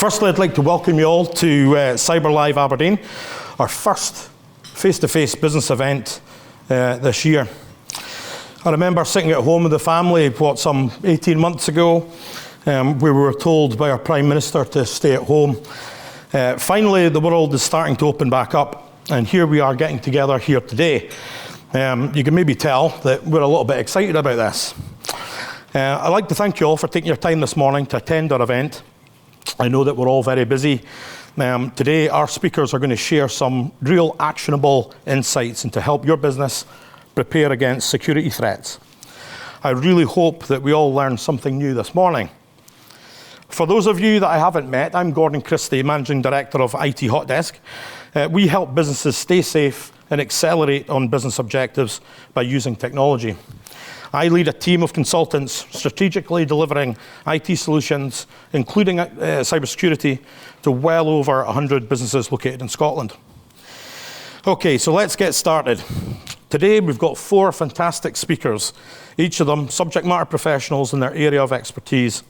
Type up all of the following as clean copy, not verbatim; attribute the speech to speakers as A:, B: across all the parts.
A: Firstly, I'd like to welcome you all to Cyber Live Aberdeen, our first face-to-face business event this year. I remember sitting at home with the family, some 18 months ago, we were told by our Prime Minister to stay at home. Finally, the world is starting to open back up, and here we are getting together here today. You can maybe tell that we're a little bit excited about this. I'd like to thank you all for taking your time this morning to attend our event. I know that we're all very busy. Today, our speakers are going to share some real actionable insights into help your business prepare against security threats. I really hope that we all learn something new this morning. For those of you that I haven't met, I'm Gordon Christie, Managing Director of IT Hotdesk. We help businesses stay safe and accelerate on business objectives by using technology. I lead a team of consultants strategically delivering IT solutions, including cybersecurity, to well over 100 businesses located in Scotland. Okay, so let's get started. Today we've got 4 fantastic speakers, each of them subject matter professionals in their area of expertise.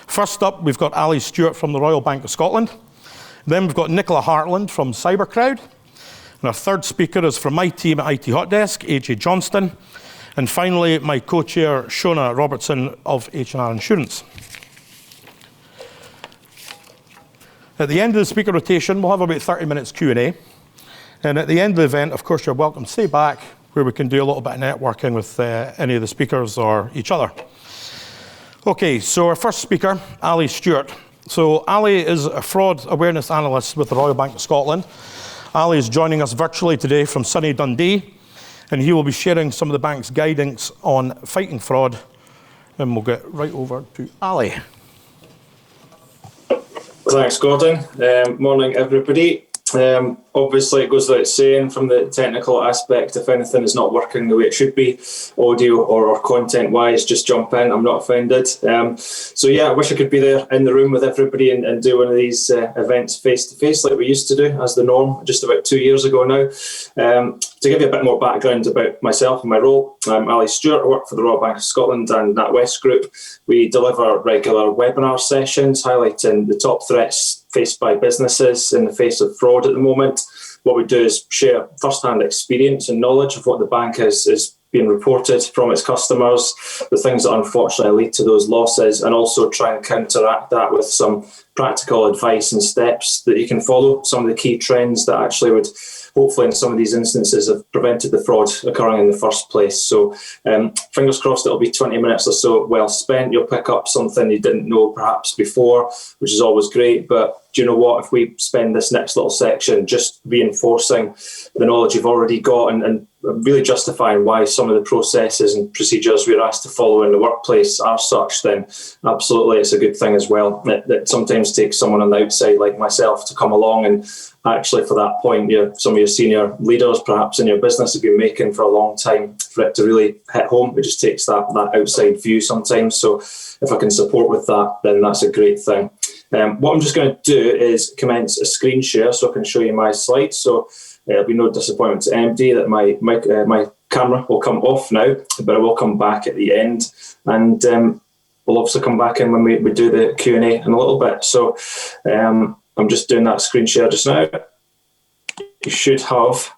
A: First up, we've got Ali Stewart from the Royal Bank of Scotland. Then we've got Nicola Hartland from CyberCrowd. And our third speaker is from my team at IT Hotdesk, AJ Johnstone. And finally, my co-chair, Shona Robertson of H&R Insurance. At the end of the speaker rotation, we'll have about 30 minutes Q&A. And at the end of the event, of course, you're welcome to stay back where we can do a little bit of networking with any of the speakers or each other. Okay, so our first speaker, Ali Stewart. So Ali is a fraud awareness analyst with the Royal Bank of Scotland. Ali is joining us virtually today from sunny Dundee, and he will be sharing some of the bank's guidance on fighting fraud. And we'll get right over to Ali.
B: Thanks, Gordon. Morning, everybody. Obviously, it goes without saying from the technical aspect, if anything is not working the way it should be, audio or content-wise, just jump in. I'm not offended. So yeah, I wish I could be there in the room with everybody and do one of these events face-to-face like we used to do as the norm just about 2 years ago now. To give you a bit more background about myself and my role, I'm Ali Stewart. I work for the Royal Bank of Scotland and NatWest Group. We deliver regular webinar sessions highlighting the top threats faced by businesses in the face of fraud at the moment. What we do is share first-hand experience and knowledge of what the bank is being reported from its customers, the things that unfortunately lead to those losses, and also try and counteract that with some practical advice and steps that you can follow, some of the key trends that actually would hopefully in some of these instances have prevented the fraud occurring in the first place. So fingers crossed it'll be 20 minutes or so well spent. You'll pick up something you didn't know perhaps before, which is always great. But do you know what? If we spend this next little section just reinforcing the knowledge you've already got and really justifying why some of the processes and procedures we're asked to follow in the workplace are such, then absolutely it's a good thing as well. That sometimes takes someone on the outside like myself to come along and actually for that point, some of your senior leaders perhaps in your business have been making for a long time for it to really hit home. It just takes that outside view sometimes. So if I can support with that, then that's a great thing. What I'm just going to do is commence a screen share so I can show you my slides. So there'll be no disappointment to MD that my camera will come off now, but I will come back at the end. And we'll obviously come back in when we do the Q&A in a little bit. So I'm just doing that screen share just now. You should have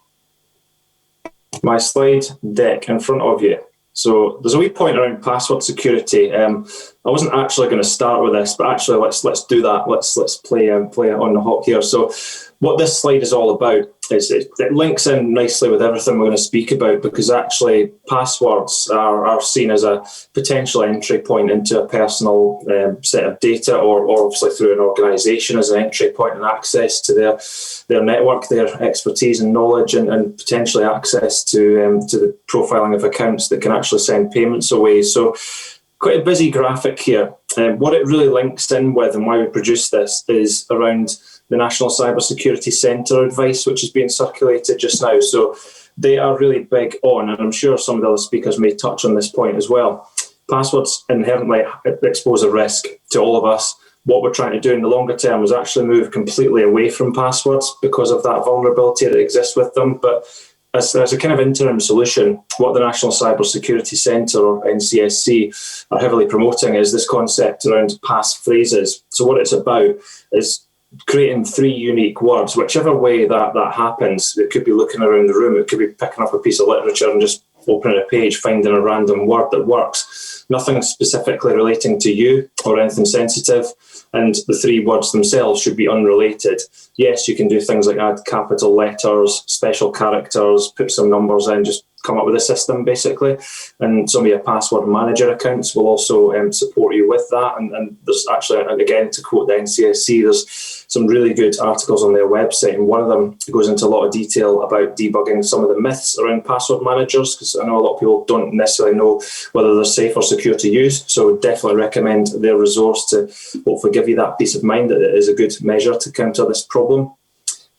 B: my slide deck in front of you. So there's a wee point around password security. I wasn't actually going to start with this, but actually let's do that. Let's play it on the hop here. So what this slide is all about is it links in nicely with everything we're going to speak about, because actually passwords are seen as a potential entry point into a personal set of data, or obviously through an organisation as an entry point and access to their network, their expertise and knowledge, and potentially access to the profiling of accounts that can actually send payments away. So quite a busy graphic here. What it really links in with and why we produce this is around the National Cybersecurity Centre advice, which is being circulated just now. So they are really big on, and I'm sure some of the other speakers may touch on this point as well. Passwords inherently expose a risk to all of us. What we're trying to do in the longer term is actually move completely away from passwords because of that vulnerability that exists with them. But as a kind of interim solution, what the National Cyber Security Centre, or NCSC, are heavily promoting is this concept around passphrases. So what it's about is creating 3 unique words, whichever way that happens. It could be looking around the room, it could be picking up a piece of literature and just opening a page, finding a random word that works. Nothing specifically relating to you or anything sensitive, and the 3 words themselves should be unrelated. Yes, you can do things like add capital letters, special characters, put some numbers in, just come up with a system basically. And some of your password manager accounts will also support you with that. And there's actually, and again, to quote the NCSC, there's some really good articles on their website, and one of them goes into a lot of detail about debugging some of the myths around password managers, because I know a lot of people don't necessarily know whether they're safe or secure to use. So I would definitely recommend their resource to hopefully give you that peace of mind that it is a good measure to counter this problem.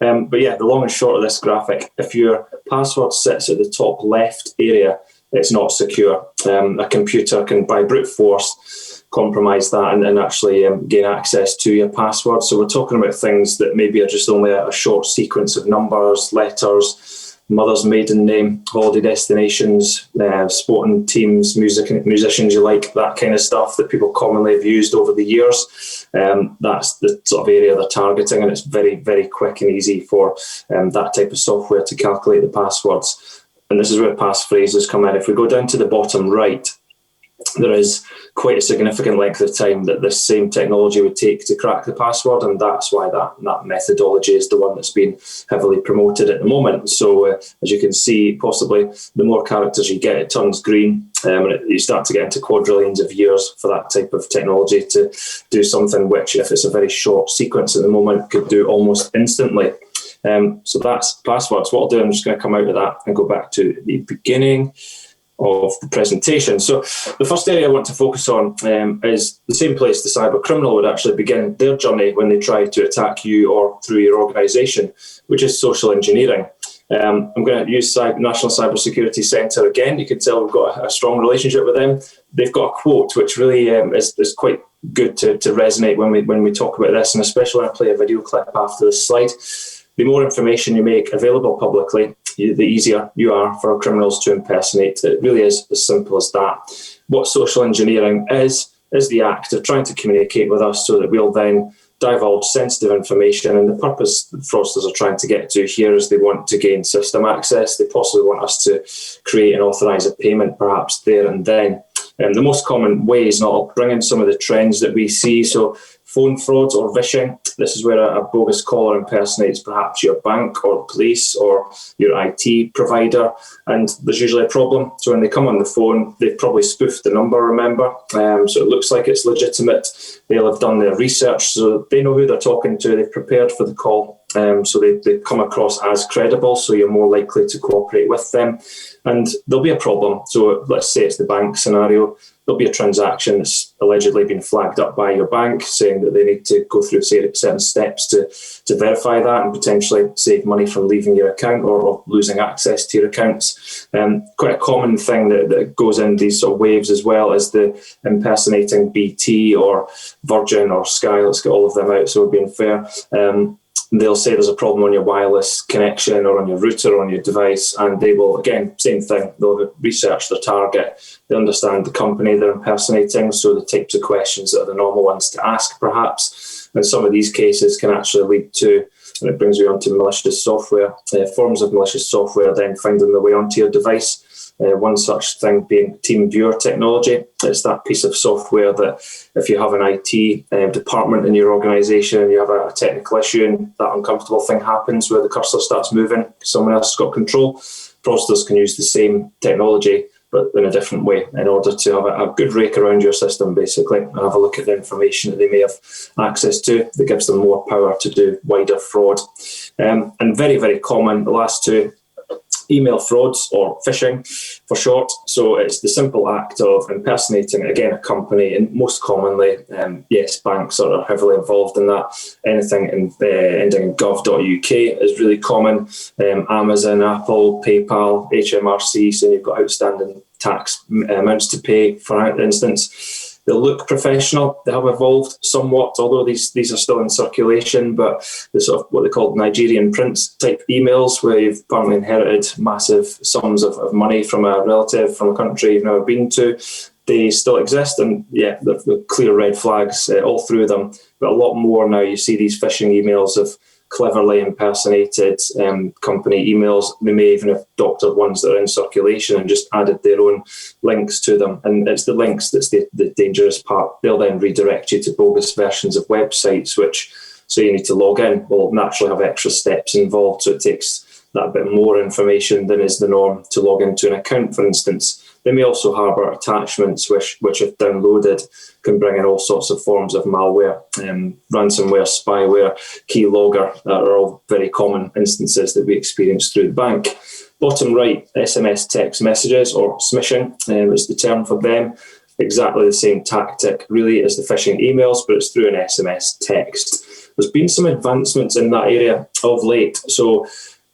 B: But yeah, the long and short of this graphic, if your password sits at the top left area, it's not secure. A computer can, by brute force, compromise that and actually gain access to your password. So we're talking about things that maybe are just only a short sequence of numbers, letters, mother's maiden name, holiday destinations, sporting teams, musicians you like, that kind of stuff that people commonly have used over the years. That's the sort of area they're targeting, and it's very, very quick and easy for that type of software to calculate the passwords. And this is where passphrases come in. If we go down to the bottom right, there is quite a significant length of time that this same technology would take to crack the password, and that's why that methodology is the one that's been heavily promoted at the moment. So as you can see, possibly the more characters you get, it turns green, and you start to get into quadrillions of years for that type of technology to do something which, if it's a very short sequence at the moment, could do almost instantly. So that's passwords. What I'll do, I'm just going to come out of that and go back to the beginning of the presentation. So the first area I want to focus on is the same place the cyber criminal would actually begin their journey when they try to attack you or through your organisation, which is social engineering. I'm going to use National Cyber Security Centre again. You can tell we've got a strong relationship with them. They've got a quote which really is quite good to resonate when we talk about this, and especially when I play a video clip after this slide. The more information you make available publicly, the easier you are for criminals to impersonate. It really is as simple as that. What social engineering is the act of trying to communicate with us so that we'll then divulge sensitive information. And the purpose the fraudsters are trying to get to here is they want to gain system access. They possibly want us to create and authorise a payment perhaps there and then. The most common ways, and I'll bring in some of the trends that we see. So phone fraud or phishing. This is where a bogus caller impersonates perhaps your bank or police or your IT provider, and there's usually a problem. So when they come on the phone, they've probably spoofed the number, remember? So it looks like it's legitimate. They'll have done their research, so they know who they're talking to. They've prepared for the call. So they come across as credible, so you're more likely to cooperate with them. And there'll be a problem. So let's say it's the bank scenario. There'll be a transaction that's allegedly been flagged up by your bank saying that they need to go through certain steps to verify that and potentially save money from leaving your account or losing access to your accounts. Quite a common thing that goes in these sort of waves as well is the impersonating BT or Virgin or Sky. Let's get all of them out so we're being fair. They'll say there's a problem on your wireless connection or on your router or on your device, and they will, again, same thing, they'll research their target, they understand the company they're impersonating, so the types of questions that are the normal ones to ask perhaps, and some of these cases can actually lead to, and it brings you onto malicious software, forms of malicious software then finding their way onto your device. One such thing being TeamViewer technology. It's that piece of software that if you have an IT department in your organisation and you have a technical issue and that uncomfortable thing happens where the cursor starts moving, someone else has got control, fraudsters can use the same technology but in a different way in order to have a good rake around your system basically and have a look at the information that they may have access to that gives them more power to do wider fraud. And very, very common, the last two, email frauds or phishing for short. So it's the simple act of impersonating, again, a company, and most commonly, yes, banks are heavily involved in that. Anything ending in gov.uk is really common. Amazon, Apple, PayPal, HMRC, saying you've got outstanding tax amounts to pay, for instance. They look professional. They have evolved somewhat, although these are still in circulation, but the sort of what they call Nigerian prince type emails, where you've apparently inherited massive sums of money from a relative from a country you've never been to. They still exist, and yeah, the clear red flags all through them. But a lot more now, you see these phishing emails of cleverly impersonated company emails. They may even have doctored ones that are in circulation and just added their own links to them. And it's the links that's the dangerous part. They'll then redirect you to bogus versions of websites, which, so you need to log in, will naturally have extra steps involved. So it takes that bit more information than is the norm to log into an account, for instance. They may also harbour attachments which if downloaded, can bring in all sorts of forms of malware, ransomware, spyware, keylogger, that are all very common instances that we experience through the bank. Bottom right, SMS text messages, or smishing is the term for them. Exactly the same tactic, really, as the phishing emails, but it's through an SMS text. There's been some advancements in that area of late. So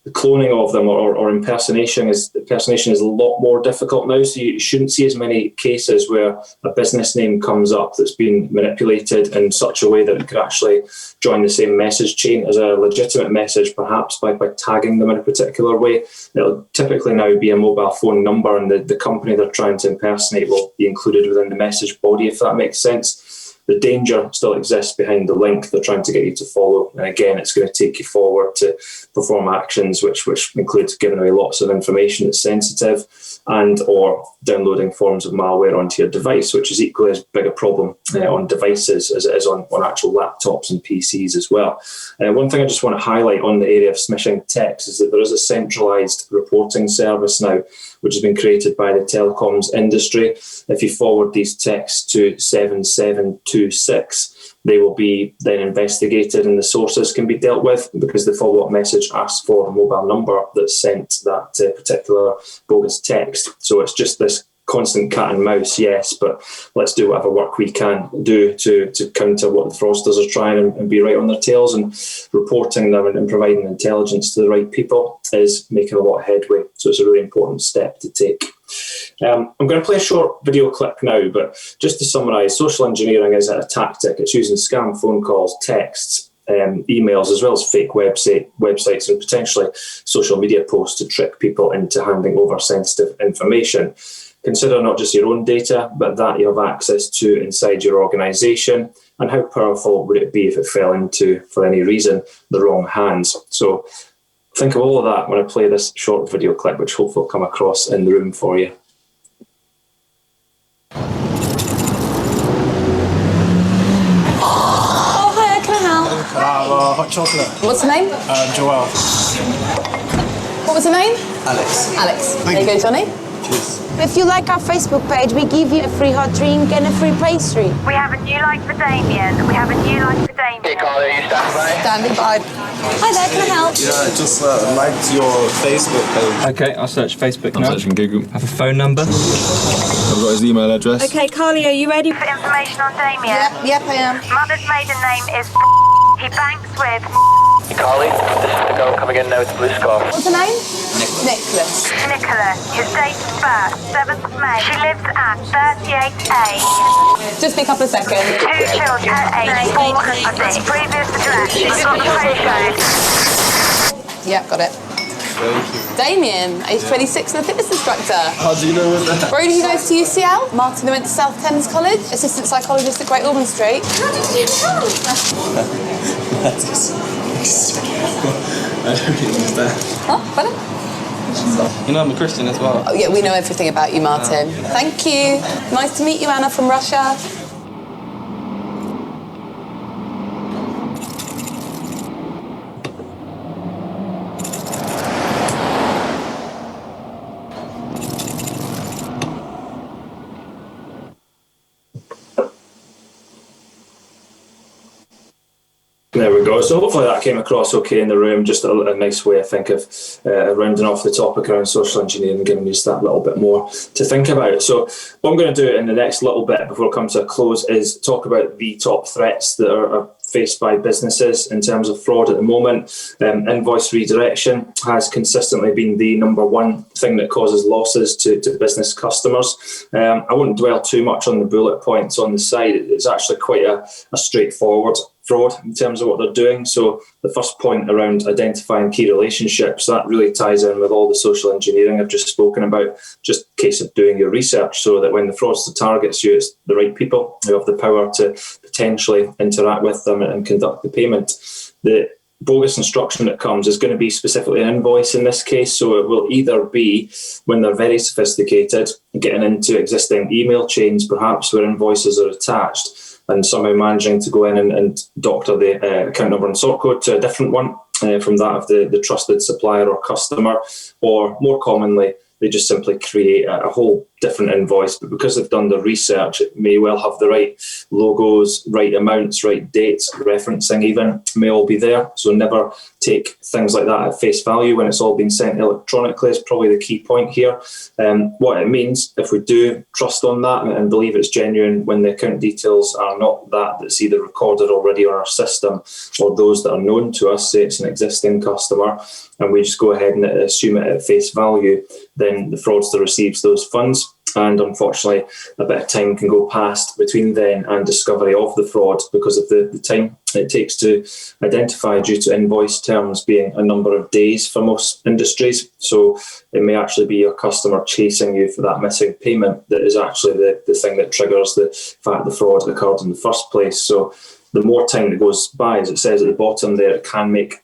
B: the cloning of them or impersonation is a lot more difficult now. So you shouldn't see as many cases where a business name comes up that's been manipulated in such a way that it could actually join the same message chain as a legitimate message, perhaps by tagging them in a particular way. It'll typically now be a mobile phone number, and the company they're trying to impersonate will be included within the message body, if that makes sense. The danger still exists behind the link they're trying to get you to follow. And again, it's going to take you forward to perform actions which includes giving away lots of information that's sensitive and or downloading forms of malware onto your device, which is equally as big a problem on devices as it is on actual laptops and PCs as well. One thing I just want to highlight on the area of smishing text is that there is a centralised reporting service now, which has been created by the telecoms industry. If you forward these texts to 7726, they will be then investigated and the sources can be dealt with, because the follow-up message asks for a mobile number that sent that particular bogus text. So it's just this constant cat and mouse, yes, but let's do whatever work we can do to counter what the fraudsters are trying and be right on their tails, and reporting them and providing intelligence to the right people is making a lot of headway. So it's a really important step to take. I'm going to play a short video clip now, but just to summarise, social engineering is a tactic. It's using scam phone calls, texts, emails, as well as fake websites and potentially social media posts to trick people into handing over sensitive information. Consider not just your own data, but that you have access to inside your organisation, and how powerful would it be if it fell into, for any reason, the wrong hands. So think of all of that when I play this short video clip, which hopefully will come across in the room for you.
C: Oh, hi, can I help?
D: Hot chocolate.
C: What's the name?
D: Joel.
C: What was the name?
D: Alex.
C: Alex. There you go, Johnny.
D: Cheers.
E: If you like our Facebook page, we give you a free hot drink and a free pastry.
F: We have a new like for Damien.
G: Hey, Carl, are you standing by?
C: Standing by. Hi there, can I help?
D: Yeah, I just liked your Facebook page.
H: Okay, I'll search Facebook now.
I: I'm searching Google.
H: Have a phone number.
I: I've got his email address.
F: Okay, Carly, are you ready for information on Damien?
C: Yep, I am.
F: Mother's maiden name is he banks with
G: Hey, Carly, this is Nicola coming in now with the blue scarf.
C: What's the name? Nicholas.
F: Nicola. His date of birth, 7th May. She lives at 38A.
C: Just be a couple of seconds.
F: 2 children, aged 4 and 6. Previous address. She's got the postcode.
C: Yep, got it.
D: Thank you.
C: Damien, age 26 and a fitness instructor.
D: How do you know that?
C: Brody, who goes to UCL. Martin, who went to South Thames College. Assistant psychologist at Great Ormond Street. How did you know?
D: That is I don't really understand.
C: Oh, pardon?
D: You know, I'm a Christian as well.
C: Oh, yeah, we know everything about you, Martin. Thank you. Nice to meet you, Anna from Russia.
B: There we go. So hopefully that came across okay in the room. Just a nice way, I think, of rounding off the topic around social engineering and giving you just that little bit more to think about. So what I'm going to do in the next little bit before I come to a close is talk about the top threats that are faced by businesses in terms of fraud at the moment. Invoice redirection has consistently been the number one thing that causes losses to business customers. I won't dwell too much on the bullet points on the side. It's actually quite a straightforward fraud in terms of what they're doing. So the first point around identifying key relationships, that really ties in with all the social engineering I've just spoken about, just a case of doing your research so that when the fraudster targets you, it's the right people who have the power to potentially interact with them and conduct the payment. The bogus instruction that comes is going to be specifically an invoice in this case, so it will either be when they're very sophisticated, getting into existing email chains perhaps where invoices are attached, and somehow managing to go in and doctor the account number and sort code to a different one from that of the trusted supplier or customer, or more commonly, they just simply create a whole different invoice, but because they've done the research, it may well have the right logos, right amounts, right dates, referencing even, may all be there. So never take things like that at face value when it's all been sent electronically is probably the key point here. What it means, if we do trust on that and believe it's genuine when the account details are not that's either recorded already on our system or those that are known to us, say it's an existing customer, and we just go ahead and assume it at face value, then the fraudster receives those funds. And unfortunately, a bit of time can go past between then and discovery of the fraud because of the time it takes to identify, due to invoice terms being a number of days for most industries. So it may actually be your customer chasing you for that missing payment that is actually the thing that triggers the fact the fraud occurred in the first place. So the more time that goes by, as it says at the bottom there, it can make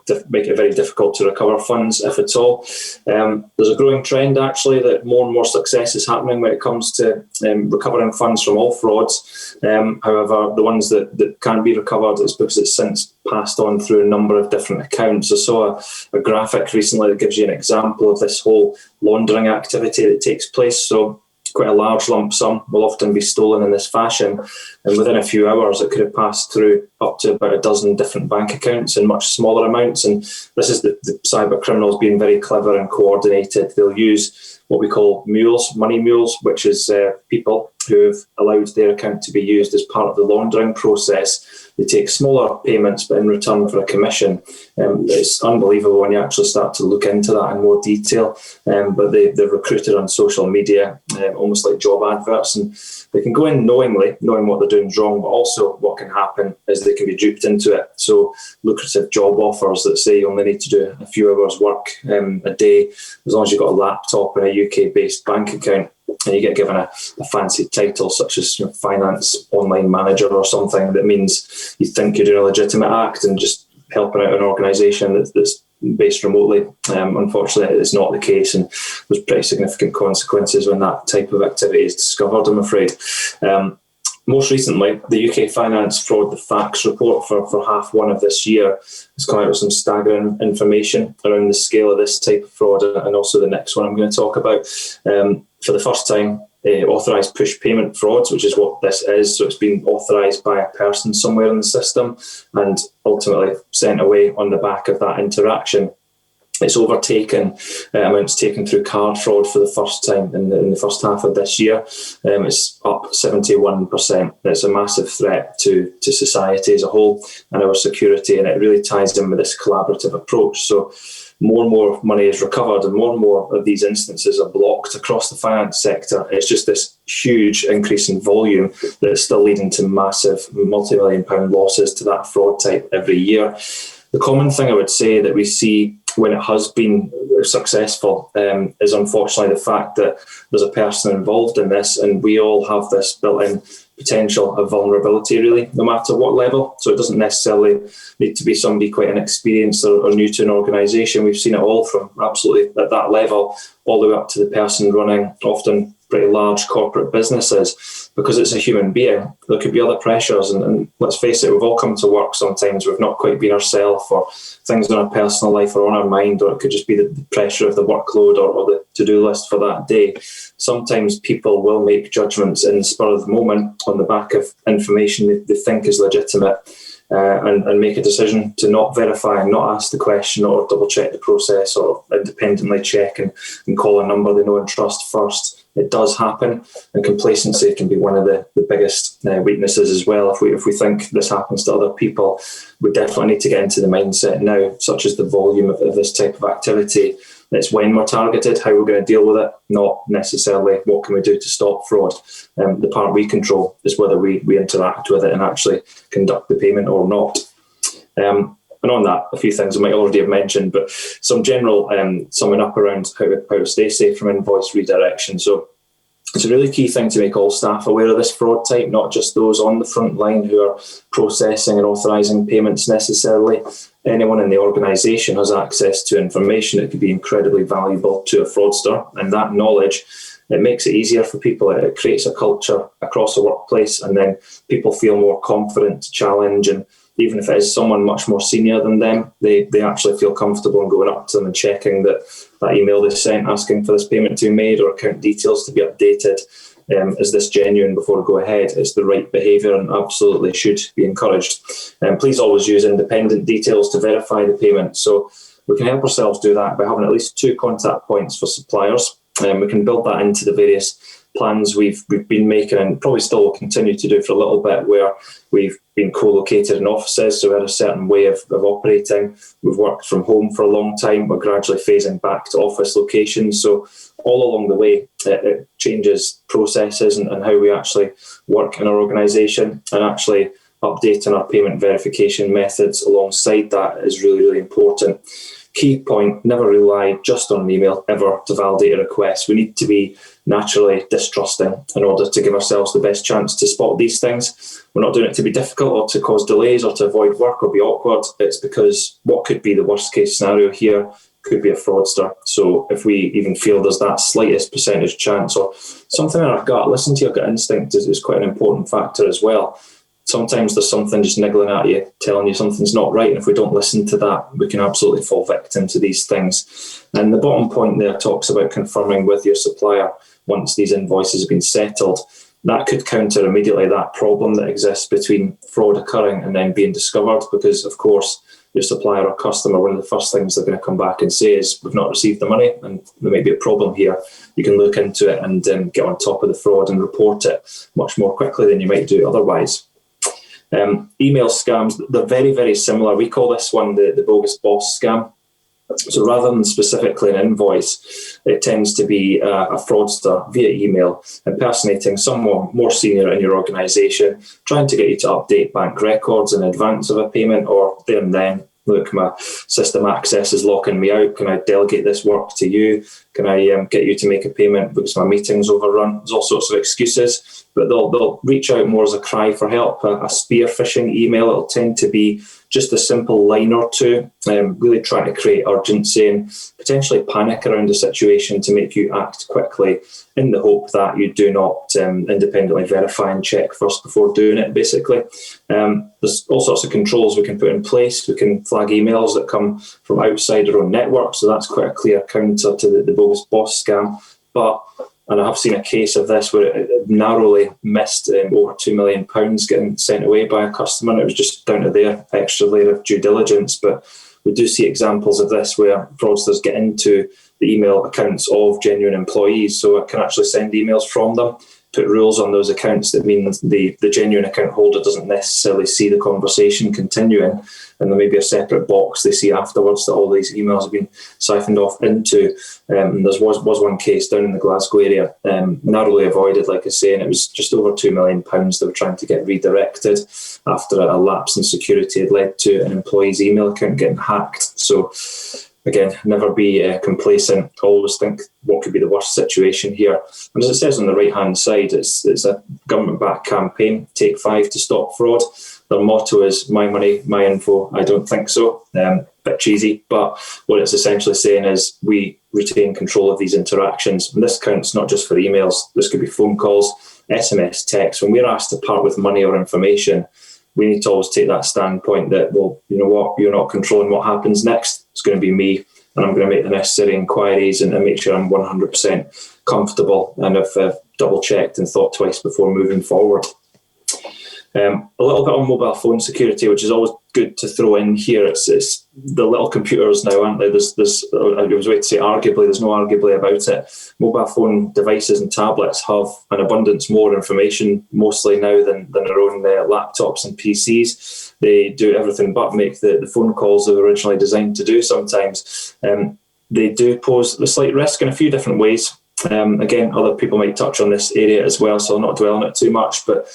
B: it very difficult to recover funds, if at all. There's a growing trend, actually, that more and more success is happening when it comes to recovering funds from all frauds. However, the ones that can be recovered is because it's since passed on through a number of different accounts. I saw a graphic recently that gives you an example of this whole laundering activity that takes place. So quite a large lump sum will often be stolen in this fashion, and within a few hours it could have passed through up to about a dozen different bank accounts in much smaller amounts. And this is the cyber criminals being very clever and coordinated. They'll use what we call mules, money mules, which is people who have allowed their account to be used as part of the laundering process. They take smaller payments, but in return for a commission. It's unbelievable when you actually start to look into that in more detail. But they're recruited on social media, almost like job adverts, and they can go in knowing what they're doing is wrong, but also what can happen is they can be duped into it. So lucrative job offers that say you only need to do a few hours work a day, as long as you've got a laptop and a UK-based bank account, and you get given a fancy title such as finance online manager or something that means you think you're doing a legitimate act and just helping out an organisation that's based remotely. Unfortunately, it is not the case, and there's pretty significant consequences when that type of activity is discovered, I'm afraid. Most recently, the UK Finance Fraud, the Facts report for half one of this year has come out with some staggering information around the scale of this type of fraud, and also the next one I'm going to talk about. For the first time, authorised push payment frauds, which is what this is. So it's been authorised by a person somewhere in the system and ultimately sent away on the back of that interaction. It's overtaken amounts taken through card fraud for the first time in the first half of this year. It's up 71%. It's a massive threat to society as a whole and our security, and it really ties in with this collaborative approach. So more and more money is recovered and more of these instances are blocked across the finance sector. It's just this huge increase in volume that's still leading to massive multi-million pound losses to that fraud type every year. The common thing I would say that we see when it has been successful is unfortunately the fact that there's a person involved in this, and we all have this built-in potential of vulnerability, really, no matter what level. So it doesn't necessarily need to be somebody quite inexperienced or new to an organisation. We've seen it all from absolutely at that level all the way up to the person running often pretty large corporate businesses. Because it's a human being, there could be other pressures, and let's face it, we've all come to work sometimes we've not quite been ourselves, or things in our personal life or on our mind, or it could just be the pressure of the workload or the to-do list for that day. Sometimes people will make judgments in the spur of the moment on the back of information they think is legitimate, and make a decision to not verify and not ask the question or double check the process or independently check and call a number they know and trust first. it does happen, and complacency can be one of the biggest weaknesses as well. If we think this happens to other people, we definitely need to get into the mindset now, such as the volume of this type of activity. It's when we're targeted, how we're going to deal with it, not necessarily what can we do to stop fraud. The part we control is whether we interact with it and actually conduct the payment or not. And on that, a few things I might already have mentioned, but some general summing up around how to stay safe from invoice redirection. So it's a really key thing to make all staff aware of this fraud type, not just those on the front line who are processing and authorising payments necessarily. Anyone in the organisation has access to information that could be incredibly valuable to a fraudster, and that knowledge, it makes it easier for people. It creates a culture across the workplace, and then people feel more confident to challenge, and even if it is someone much more senior than them, they actually feel comfortable in going up to them and checking that email they sent asking for this payment to be made or account details to be updated. Is this genuine before we go ahead? It's the right behaviour and absolutely should be encouraged. Please always use independent details to verify the payment. So we can help ourselves do that by having at least 2 contact points for suppliers. We can build that into the various plans we've been making, and probably still will continue to do for a little bit, where we've been co-located in offices, so we had a certain way of operating. We've worked from home for a long time. We're gradually phasing back to office locations. So all along the way, it changes processes and how we actually work in our organisation, and actually updating our payment verification methods alongside that is really, really important. Key point, never rely just on an email ever to validate a request. We need to be naturally distrusting in order to give ourselves the best chance to spot these things. We're not doing it to be difficult or to cause delays or to avoid work or be awkward. It's because what could be the worst case scenario here could be a fraudster. So if we even feel there's that slightest percentage chance or something in our gut, listen to your gut instinct is quite an important factor as well. Sometimes there's something just niggling at you, telling you something's not right. And if we don't listen to that, we can absolutely fall victim to these things. And the bottom point there talks about confirming with your supplier once these invoices have been settled. That could counter immediately that problem that exists between fraud occurring and then being discovered, because, of course, your supplier or customer, one of the first things they're going to come back and say is, we've not received the money and there may be a problem here. You can look into it and get on top of the fraud and report it much more quickly than you might do otherwise. Email scams, they're very, very similar. We call this one the bogus boss scam. So rather than specifically an invoice, it tends to be a fraudster via email impersonating someone more senior in your organisation, trying to get you to update bank records in advance of a payment, or there and then, look, my system access is locking me out. Can I delegate this work to you? Can I get you to make a payment because my meeting's overrun? There's all sorts of excuses, but they'll reach out more as a cry for help. A spear phishing email, it'll tend to be just a simple line or two, really trying to create urgency and potentially panic around the situation to make you act quickly in the hope that you do not independently verify and check first before doing it, basically. There's all sorts of controls we can put in place. We can flag emails that come from outside our own network, so that's quite a clear counter to the bogus boss scam. And I have seen a case of this where it narrowly missed over £2 million getting sent away by a customer, and it was just down to their extra layer of due diligence. But we do see examples of this where fraudsters get into the email accounts of genuine employees, so it can actually send emails from them, put rules on those accounts that mean the genuine account holder doesn't necessarily see the conversation continuing, and there may be a separate box they see afterwards that all these emails have been siphoned off into. There was one case down in the Glasgow area, narrowly avoided, like I say, and it was just over £2 million they were trying to get redirected after a lapse in security had led to an employee's email account getting hacked. So again, never be complacent. Always think what could be the worst situation here. And as it says on the right-hand side, it's a government-backed campaign, Take 5 to Stop Fraud. Their motto is, my money, my info. I don't think so. Bit cheesy, but what it's essentially saying is we retain control of these interactions. And this counts not just for emails. This could be phone calls, SMS, text. When we're asked to part with money or information, we need to always take that standpoint that, well, you know what, you're not controlling what happens next. It's going to be me, and I'm going to make the necessary inquiries and make sure I'm 100% comfortable and have double-checked and thought twice before moving forward. A little bit on mobile phone security, which is always good to throw in here. It's the little computers now, aren't they? I was going to say arguably, there's no arguably about it. Mobile phone devices and tablets have an abundance more information mostly now than their own laptops and PCs. They do everything but make the phone calls they were originally designed to do sometimes. They do pose a slight risk in a few different ways. Again, other people might touch on this area as well, so I'll not dwell on it too much, but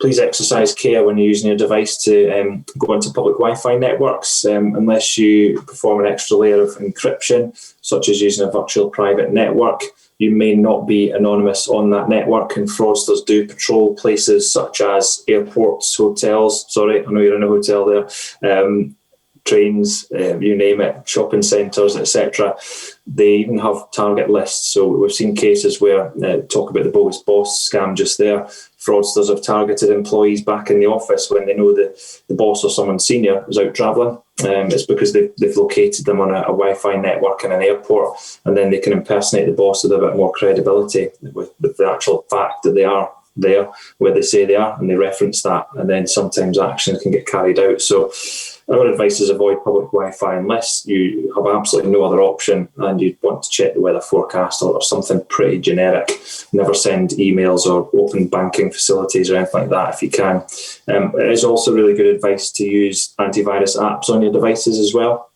B: please exercise care when you're using your device to go into public Wi-Fi networks, unless you perform an extra layer of encryption, such as using a virtual private network. You may not be anonymous on that network, and fraudsters do patrol places such as airports, hotels. Sorry, I know you're in a hotel there. Trains, you name it, shopping centres, etc. They even have target lists. So we've seen cases where, talk about the bogus boss scam just there, fraudsters have targeted employees back in the office when they know the boss or someone senior is out travelling. It's because they've located them on a Wi-Fi network in an airport, and then they can impersonate the boss with a bit more credibility with the actual fact that they are there where they say they are, and they reference that, and then sometimes action can get carried out. So our advice is avoid public Wi-Fi unless you have absolutely no other option and you want to check the weather forecast or something pretty generic. Never send emails or open banking facilities or anything like that if you can. It is also really good advice to use antivirus apps on your devices as well.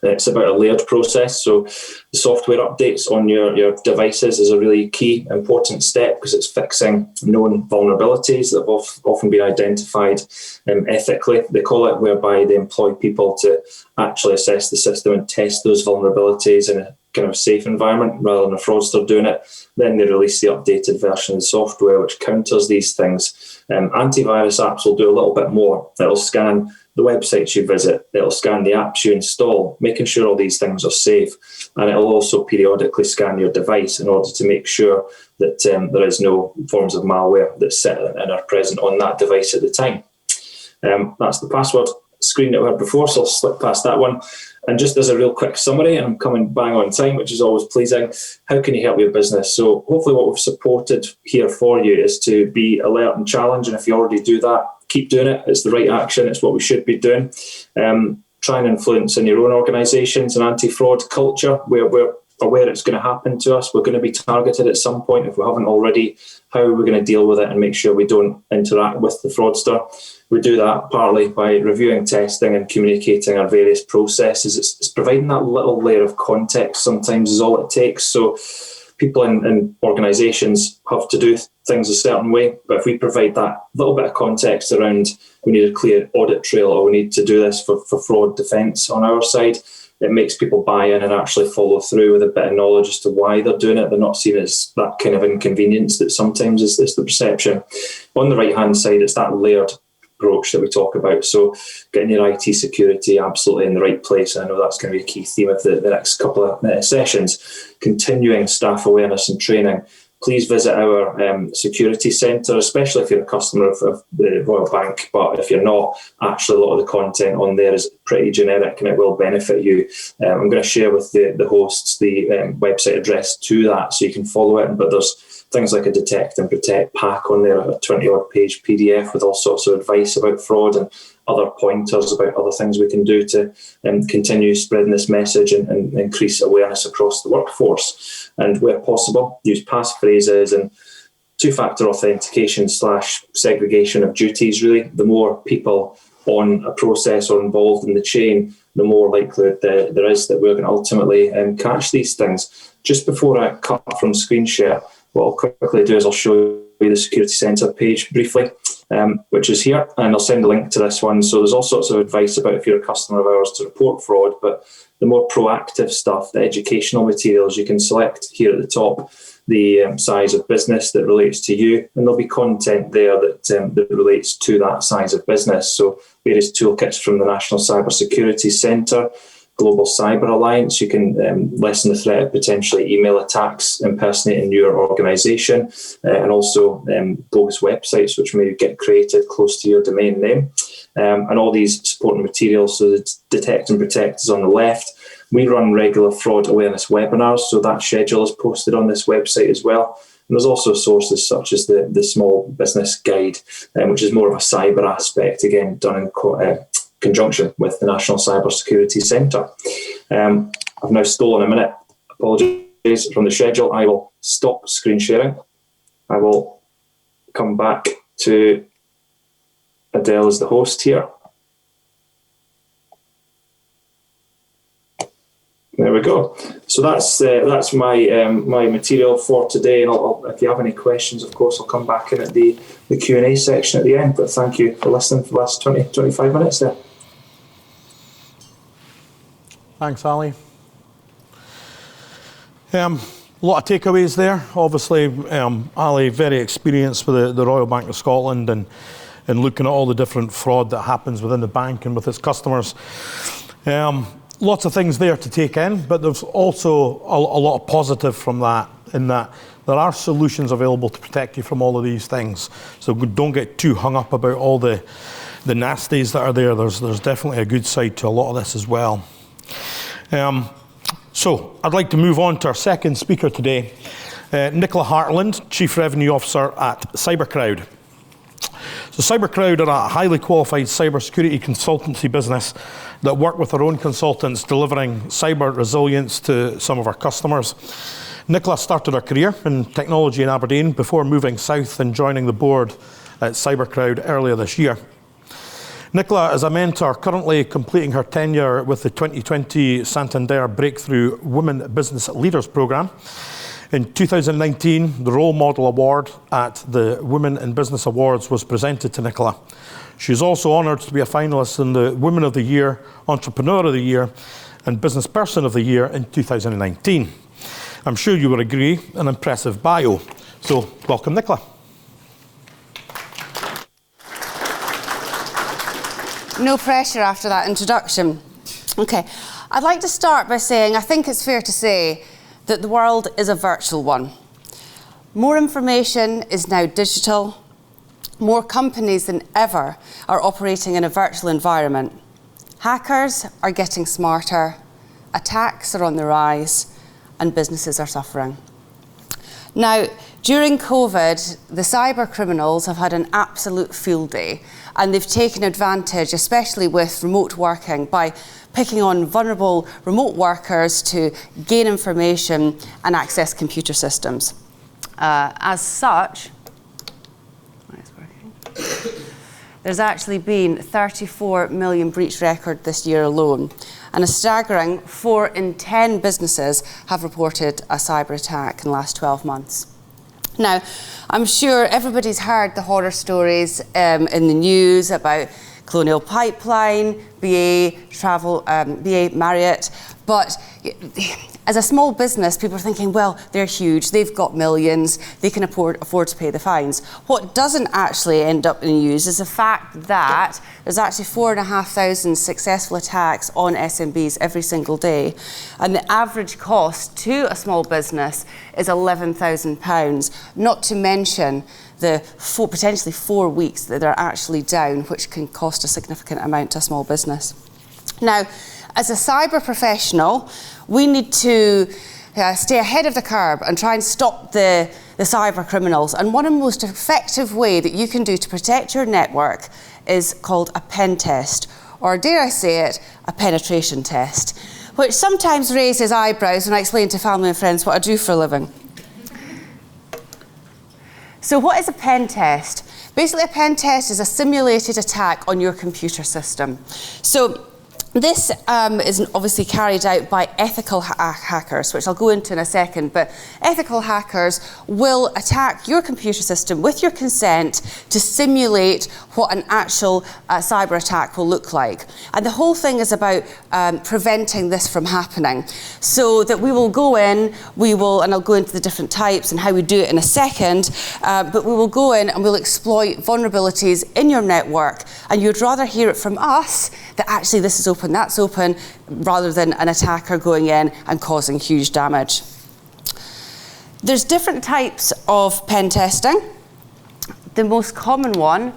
B: It's about a layered process. So the software updates on your devices is a really key, important step because it's fixing known vulnerabilities that have often been identified ethically, they call it, whereby they employ people to actually assess the system and test those vulnerabilities in a kind of safe environment rather than a fraudster doing it. Then they release the updated version of the software which counters these things. Antivirus apps will do a little bit more. It'll scan the websites you visit, it'll scan the apps you install, making sure all these things are safe. And it'll also periodically scan your device in order to make sure that there is no forms of malware that sit and are present on that device at the time. That's the password screen that we had before, so I'll slip past that one. And just as a real quick summary, and I'm coming bang on time, which is always pleasing, how can you help your business? So hopefully what we've supported here for you is to be alert and challenge, and if you already do that, keep doing it. It's the right action. It's what we should be doing. Try and influence in your own organisations an anti-fraud culture where we're aware it's going to happen to us. We're going to be targeted at some point if we haven't already. How are we going to deal with it and make sure we don't interact with the fraudster? We do that partly by reviewing testing and communicating our various processes. It's providing that little layer of context sometimes is all it takes. So people in organisations have to do things a certain way, but if we provide that little bit of context around we need a clear audit trail or we need to do this for fraud defence on our side, it makes people buy in and actually follow through with a bit of knowledge as to why they're doing it. They're not seen as that kind of inconvenience that sometimes is the perception. On the right-hand side, it's that layered approach that we talk about. So getting your IT security absolutely in the right place. I know that's going to be a key theme of the next couple of sessions. Continuing staff awareness and training. Please visit our security centre, especially if you're a customer of the Royal Bank. But if you're not, actually a lot of the content on there is pretty generic and it will benefit you. I'm going to share with the hosts the website address to that so you can follow it. But there's things like a detect and protect pack on there, a 20-odd page PDF with all sorts of advice about fraud and other pointers about other things we can do to continue spreading this message and increase awareness across the workforce. And where possible, use passphrases and two-factor authentication / segregation of duties, really. The more people on a process or involved in the chain, the more likely there is that we're going to ultimately catch these things. Just before I cut from screen share, what I'll quickly do is I'll show you the Security Centre page briefly, which is here, and I'll send a link to this one. So there's all sorts of advice about if you're a customer of ours to report fraud, but the more proactive stuff, the educational materials, you can select here at the top the size of business that relates to you, and there'll be content there that relates to that size of business. So various toolkits from the National Cyber Security Centre, Global Cyber Alliance. You can lessen the threat of potentially email attacks impersonating your organisation, and also bogus websites which may get created close to your domain name. And all these supporting materials, so the Detect and Protect is on the left. We run regular fraud awareness webinars, so that schedule is posted on this website as well. And there's also sources such as the Small Business Guide, which is more of a cyber aspect, again, done in conjunction with the National Cyber Security Centre. I've now stolen a minute. Apologies from the schedule. I will stop screen sharing. I will come back to Adele as the host here. There we go. So that's my my material for today. And if you have any questions, of course, I'll come back in at the Q&A section at the end. But thank you for listening for the last 25 minutes there.
A: Thanks, Ali. A lot of takeaways there. Obviously, Ali, very experienced with the Royal Bank of Scotland and looking at all the different fraud that happens within the bank and with its customers. Lots of things there to take in, but there's also a lot of positive from that, in that there are solutions available to protect you from all of these things. So don't get too hung up about all the nasties that are there. There's definitely a good side to a lot of this as well. So I'd like to move on to our second speaker today, Nicola Hartland, Chief Revenue Officer at CyberCrowd. So CyberCrowd are a highly qualified cybersecurity consultancy business that work with our own consultants delivering cyber resilience to some of our customers. Nicola started her career in technology in Aberdeen before moving south and joining the board at CyberCrowd earlier this year. Nicola is a mentor currently completing her tenure with the 2020 Santander Breakthrough Women Business Leaders Programme. In 2019, the Role Model Award at the Women in Business Awards was presented to Nicola. She's also honoured to be a finalist in the Women of the Year, Entrepreneur of the Year and Business Person of the Year in 2019. I'm sure you will agree, an impressive bio. So, welcome, Nicola.
J: No pressure after that introduction. Okay, I'd like to start by saying I think it's fair to say that the world is a virtual one. More information is now digital. More companies than ever are operating in a virtual environment. Hackers are getting smarter, attacks are on the rise, and businesses are suffering. Now, during COVID, the cyber criminals have had an absolute field day, and they've taken advantage, especially with remote working, by picking on vulnerable remote workers to gain information and access computer systems. As such, there's actually been 34 million breach record this year alone, and a staggering 4 in 10 businesses have reported a cyber attack in the last 12 months. Now, I'm sure everybody's heard the horror stories in the news about Colonial Pipeline, BA Marriott, but as a small business, people are thinking, well, they're huge, they've got millions, they can afford to pay the fines. What doesn't actually end up in the news is the fact that there's actually 4,500 successful attacks on SMBs every single day, and the average cost to a small business is £11,000, not to mention the potentially 4 weeks that they're actually down, which can cost a significant amount to a small business. Now, as a cyber professional, we need to stay ahead of the curve and try and stop the cyber criminals. And one of the most effective way that you can do to protect your network is called a pen test, or dare I say it, a penetration test, which sometimes raises eyebrows when I explain to family and friends what I do for a living. So what is a pen test? Basically, a pen test is a simulated attack on your computer system. So this is obviously carried out by ethical hackers, which I'll go into in a second, but ethical hackers will attack your computer system with your consent to simulate what an actual cyber attack will look like. And the whole thing is about preventing this from happening. So that we will go in, and I'll go into the different types and how we do it in a second, but we will go in and we'll exploit vulnerabilities in your network, and you'd rather hear it from us that actually this is open, that's open, rather than an attacker going in and causing huge damage. There's different types of pen testing. The most common one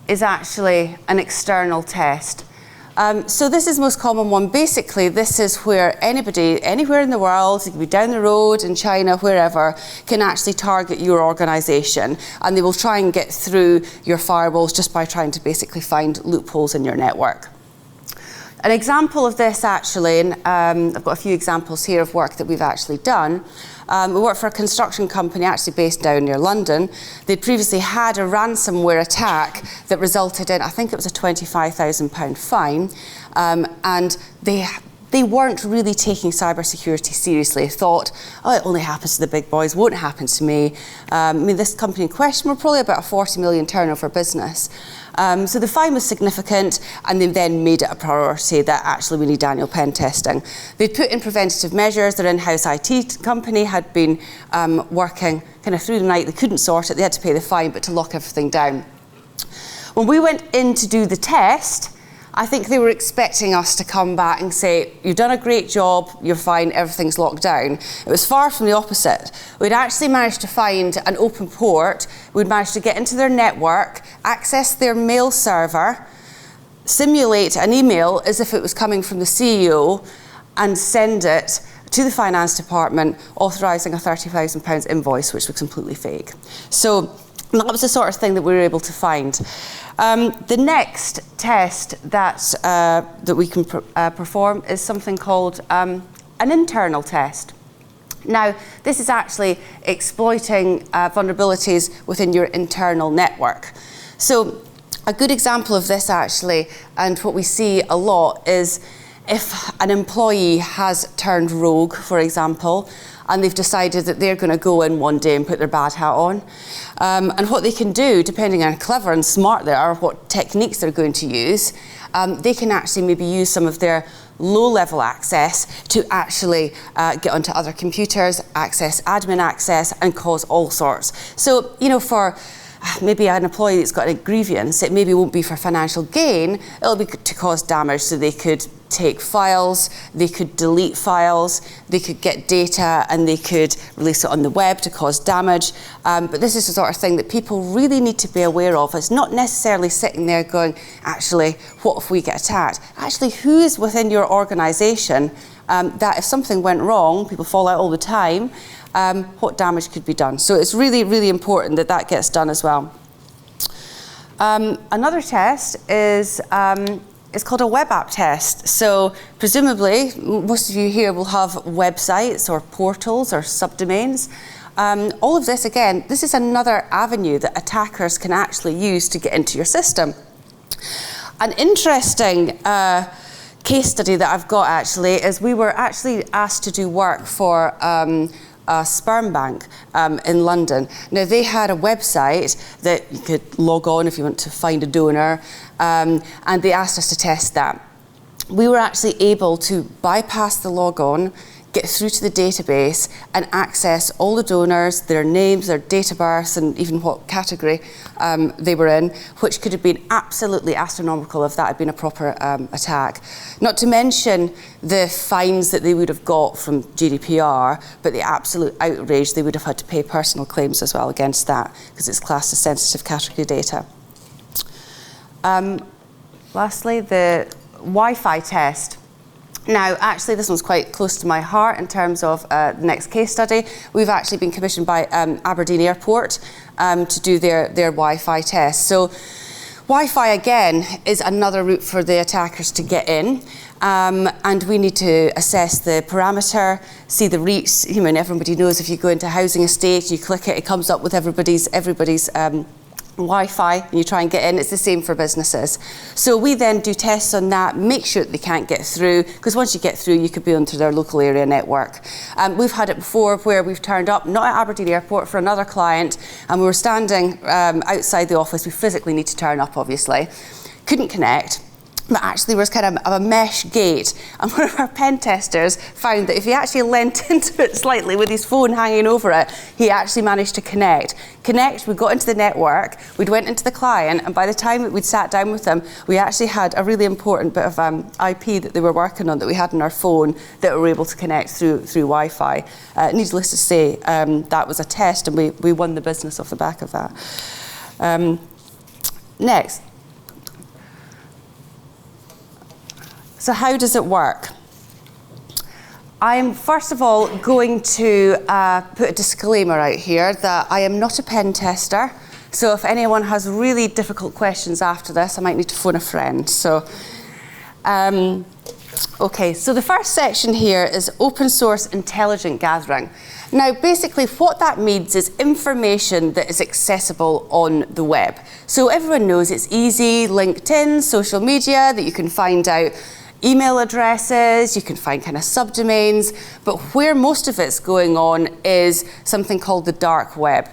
J: is actually an external test. So this is the most common one. Basically, this is where anybody, anywhere in the world, it could be down the road, in China, wherever, can actually target your organisation, and they will try and get through your firewalls just by trying to basically find loopholes in your network. An example of this actually, and I've got a few examples here of work that we've actually done. We work for a construction company actually based down near London. They'd previously had a ransomware attack that resulted in, I think it was a £25,000 fine, and they weren't really taking cybersecurity seriously. They thought, oh, it only happens to the big boys, won't happen to me. I mean, this company in question were probably about a 40 million turnover business. So the fine was significant, and they then made it a priority that actually we need annual pen testing. They'd put in preventative measures. Their in-house IT company had been working kind of through the night. They couldn't sort it. They had to pay the fine, but to lock everything down. When we went in to do the test, I think they were expecting us to come back and say, you've done a great job, you're fine, everything's locked down. It was far from the opposite. We'd actually managed to find an open port. We'd managed to get into their network, access their mail server, simulate an email as if it was coming from the CEO, and send it to the finance department, authorising a £30,000 invoice, which was completely fake. So that was the sort of thing that we were able to find. The next test that we can perform is something called an internal test. Now, this is actually exploiting vulnerabilities within your internal network. So a good example of this actually, and what we see a lot, is if an employee has turned rogue, for example, and they've decided that they're going to go in one day and put their bad hat on. And what they can do, depending on how clever and smart they are, what techniques they're going to use, they can actually maybe use some of their low-level access to actually get onto other computers, access admin access, and cause all sorts. So, you know, for maybe an employee that's got a grievance, it maybe won't be for financial gain, it'll be to cause damage. So they could take files, they could delete files, they could get data, and they could release it on the web to cause damage. But this is the sort of thing that people really need to be aware of. It's not necessarily sitting there going, actually, what if we get attacked? Actually, who is within your organisation that if something went wrong, people fall out all the time, what damage could be done? So it's really, really important that that gets done as well. Another test is it's called a web app test. So presumably, most of you here will have websites or portals or subdomains. All of this, again, this is another avenue that attackers can actually use to get into your system. An interesting case study that I've got actually is we were actually asked to do work for a sperm bank in London. Now, they had a website that you could log on if you want to find a donor, and they asked us to test that. We were actually able to bypass the logon, get through to the database, and access all the donors, their names, their date of birth, and even what category they were in, which could have been absolutely astronomical if that had been a proper attack. Not to mention the fines that they would have got from GDPR, but the absolute outrage they would have had to pay personal claims as well against that, because it's classed as sensitive category data. Lastly, the Wi-Fi test. Now, actually, this one's quite close to my heart in terms of the next case study. We've actually been commissioned by Aberdeen Airport to do their Wi-Fi test. So Wi-Fi, again, is another route for the attackers to get in. And we need to assess the parameter, see the reach. You know, everybody knows if you go into a housing estate, you click it, it comes up with everybody's Wi-Fi, and you try and get in. It's the same for businesses. So we then do tests on that, make sure that they can't get through, because once you get through, you could be onto their local area network. We've had it before where we've turned up, not at Aberdeen Airport, for another client, and we were standing outside the office. We physically need to turn up, obviously. Couldn't connect. But actually there was kind of a mesh gate, and one of our pen testers found that if he actually leant into it slightly with his phone hanging over it, he actually managed to connect. We got into the network, we'd went into the client, and by the time we'd sat down with them, we actually had a really important bit of IP that they were working on that we had on our phone that we were able to connect through Wi-Fi. Needless to say, that was a test, and we won the business off the back of that. Next. So how does it work? I'm first of all going to put a disclaimer out here that I am not a pen tester. So if anyone has really difficult questions after this, I might need to phone a friend. So, okay, so the first section here is open source intelligent gathering. Now, basically what that means is information that is accessible on the web. So everyone knows it's easy, LinkedIn, social media, that you can find out email addresses, you can find kind of subdomains, but where most of it's going on is something called the dark web.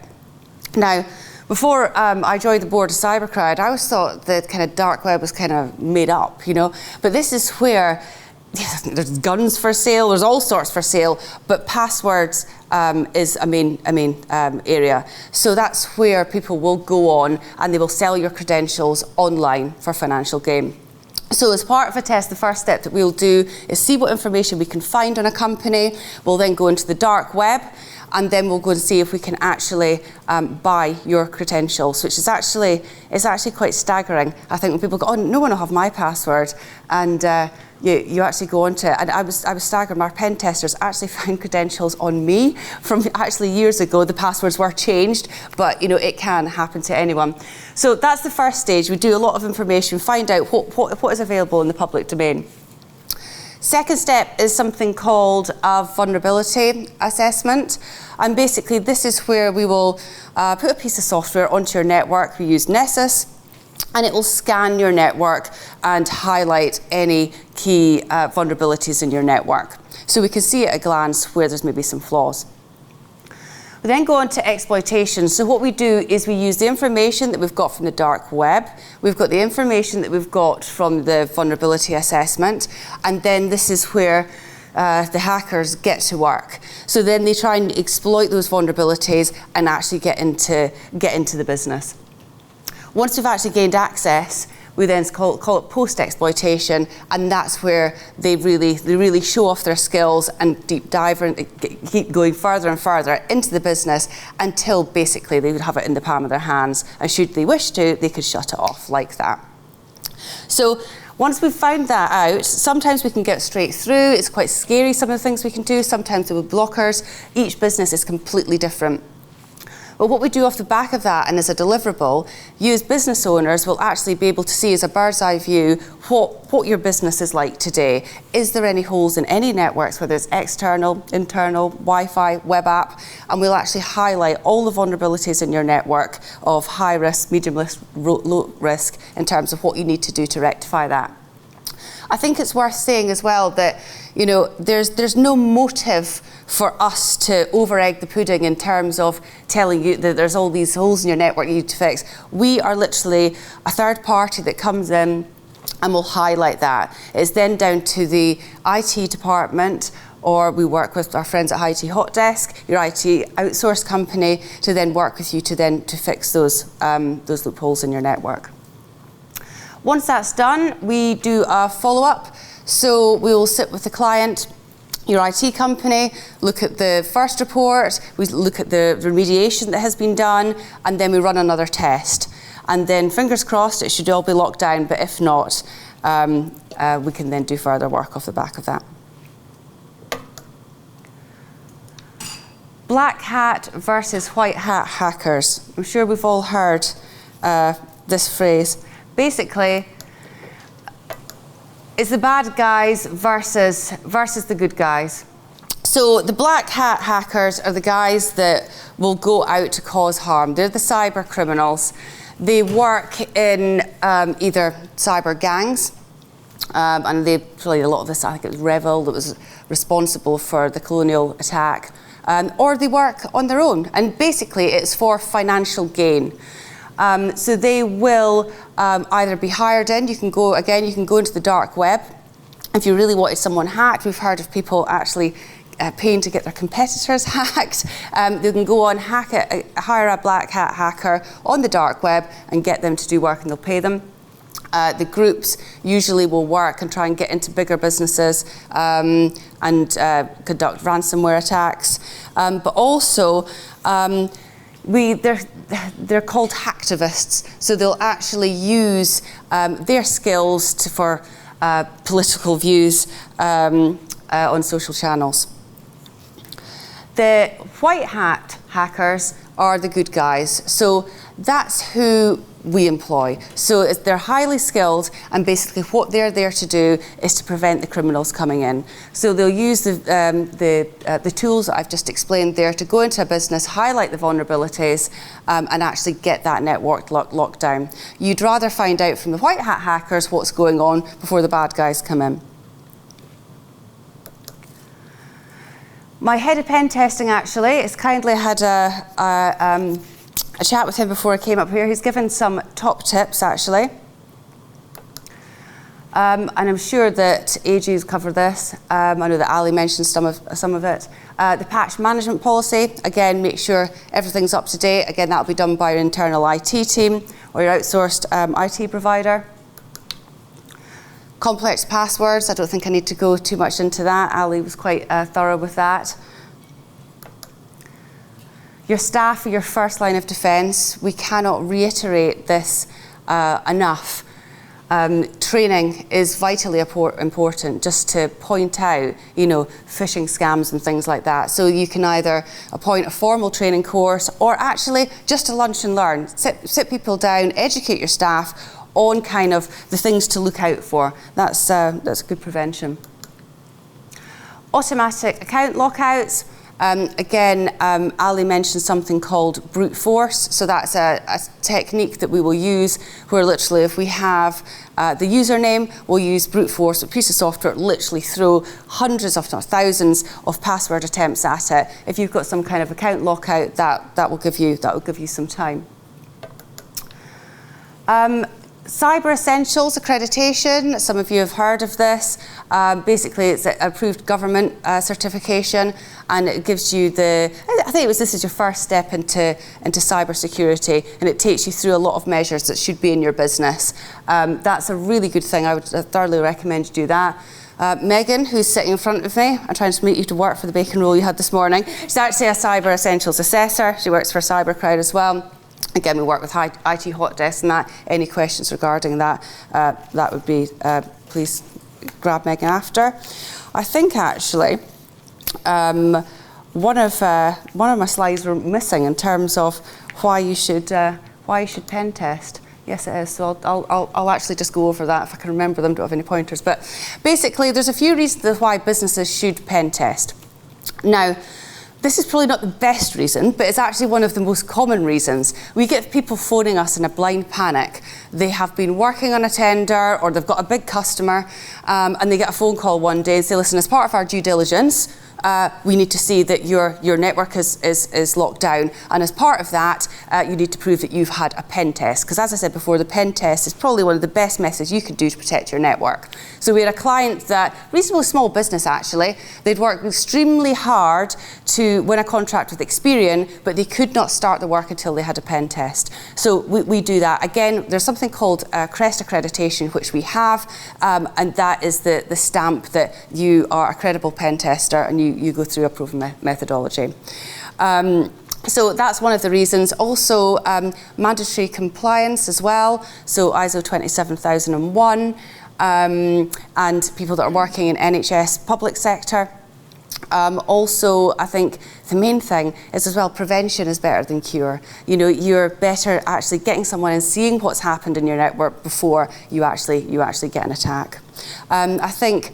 J: Now, before I joined the board of CyberCrowd, I always thought the kind of dark web was kind of made up, you know, but this is where there's guns for sale, there's all sorts for sale, but passwords is a main area. So that's where people will go on and they will sell your credentials online for financial gain. So as part of a test, the first step that we'll do is see what information we can find on a company. We'll then go into the dark web, and then we'll go and see if we can actually buy your credentials, which is actually quite staggering. I think when people go, oh, no one will have my password, and you actually go onto it. And I was staggered. Our pen testers actually found credentials on me from actually years ago. The passwords were changed, but you know it can happen to anyone. So that's the first stage. We do a lot of information, find out what is available in the public domain. Second step is something called a vulnerability assessment. And basically this is where we will put a piece of software onto your network. We use Nessus, and it will scan your network and highlight any key vulnerabilities in your network. So we can see at a glance where there's maybe some flaws. We then go on to exploitation. So what we do is we use the information that we've got from the dark web, we've got the information that we've got from the vulnerability assessment, and then this is where the hackers get to work. So then they try and exploit those vulnerabilities and actually get into the business. Once we've actually gained access, we then call it post-exploitation, and that's where they really show off their skills and deep dive and keep going further and further into the business until basically they would have it in the palm of their hands, and should they wish to, they could shut it off like that. So once we've found that out, sometimes we can get straight through. It's quite scary, some of the things we can do. Sometimes with blockers. Each business is completely different. But what we do off the back of that, and as a deliverable, you as business owners will actually be able to see as a bird's eye view what your business is like today. Is there any holes in any networks, whether it's external, internal, Wi-Fi, web app, and we'll actually highlight all the vulnerabilities in your network of high risk, medium risk, low risk in terms of what you need to do to rectify that. I think it's worth saying as well that, you know, there's no motive for us to over-egg the pudding in terms of telling you that there's all these holes in your network you need to fix. We are literally a third party that comes in and will highlight that. It's then down to the IT department, or we work with our friends at IT Hotdesk, your IT outsource company, to then work with you to fix those loopholes in your network. Once that's done, we do a follow-up. So we will sit with the client, your IT company, look at the first report, we look at the remediation that has been done, and then we run another test. And then fingers crossed, it should all be locked down, but if not, we can then do further work off the back of that. Black hat versus white hat hackers. I'm sure we've all heard this phrase. Basically, it's the bad guys versus the good guys. So the black hat hackers are the guys that will go out to cause harm. They're the cyber criminals. They work in either cyber gangs, and they probably a lot of this, I think it was Revil that was responsible for the colonial attack, or they work on their own. And basically it's for financial gain. So they will either be hired in, you can go into the dark web. If you really wanted someone hacked, we've heard of people actually paying to get their competitors hacked. They can go on, hire a black hat hacker on the dark web and get them to do work, and they'll pay them. The groups usually will work and try and get into bigger businesses and conduct ransomware attacks. But also, they're called hacktivists, so they'll actually use their skills for political views on social channels. The white hat hackers are the good guys. So that's who we employ. So they're highly skilled, and basically what they're there to do is to prevent the criminals coming in. So they'll use the tools that I've just explained there to go into a business, highlight the vulnerabilities, and actually get that network locked down. You'd rather find out from the white hat hackers what's going on before the bad guys come in. My head of pen testing actually has kindly had a chat with him before I came up here. He's given some top tips actually. And I'm sure that AG's covered this. I know that Ali mentioned some of it. The patch management policy, again, make sure everything's up to date. Again, that'll be done by your internal IT team or your outsourced IT provider. Complex passwords, I don't think I need to go too much into that. Ali was quite thorough with that. Your staff are your first line of defence. We cannot reiterate this enough. Training is vitally important, just to point out, phishing scams and things like that. So you can either appoint a formal training course or actually just a lunch and learn. Sit people down, educate your staff on kind of the things to look out for. That's good prevention. Automatic account lockouts. Again, Ali mentioned something called brute force. So that's a technique that we will use where literally if we have the username, we'll use brute force, a piece of software, literally throw hundreds, if not thousands, of password attempts at it. If you've got some kind of account lockout, that will give you some time. Cyber Essentials accreditation, some of you have heard of this. Basically, it's an approved government certification, and it gives you I think this is your first step into cyber security, and it takes you through a lot of measures that should be in your business. That's a really good thing. I would thoroughly recommend you do that. Megan, who's sitting in front of me, I'm trying to meet you to work for the bacon roll you had this morning. She's actually a Cyber Essentials assessor. She works for CyberCrowd as well. Again, we work with IT Hotdesk and that. Any questions regarding that, that would be, please grab Megan after. I think actually, one of my slides were missing in terms of why you should pen test. Yes, it is. So I'll actually just go over that if I can remember them. Don't have any pointers. But basically, there's a few reasons why businesses should pen test. Now, this is probably not the best reason, but it's actually one of the most common reasons. We get people phoning us in a blind panic. They have been working on a tender or they've got a big customer and they get a phone call one day and say, listen, as part of our due diligence, we need to see that your network is locked down, and as part of that you need to prove that you've had a pen test, because as I said before, the pen test is probably one of the best methods you can do to protect your network. So we had a client that, reasonably small business actually, they'd worked extremely hard to win a contract with Experian, but they could not start the work until they had a pen test. So we do that. Again, there's something called CREST accreditation, which we have, and that is the stamp that you are a credible pen tester and you go through a proven methodology. So that's one of the reasons. Also, mandatory compliance as well. So ISO 27001, and people that are working in NHS public sector. Also, I think the main thing is as well, prevention is better than cure. You're better actually getting someone and seeing what's happened in your network before you actually get an attack. I think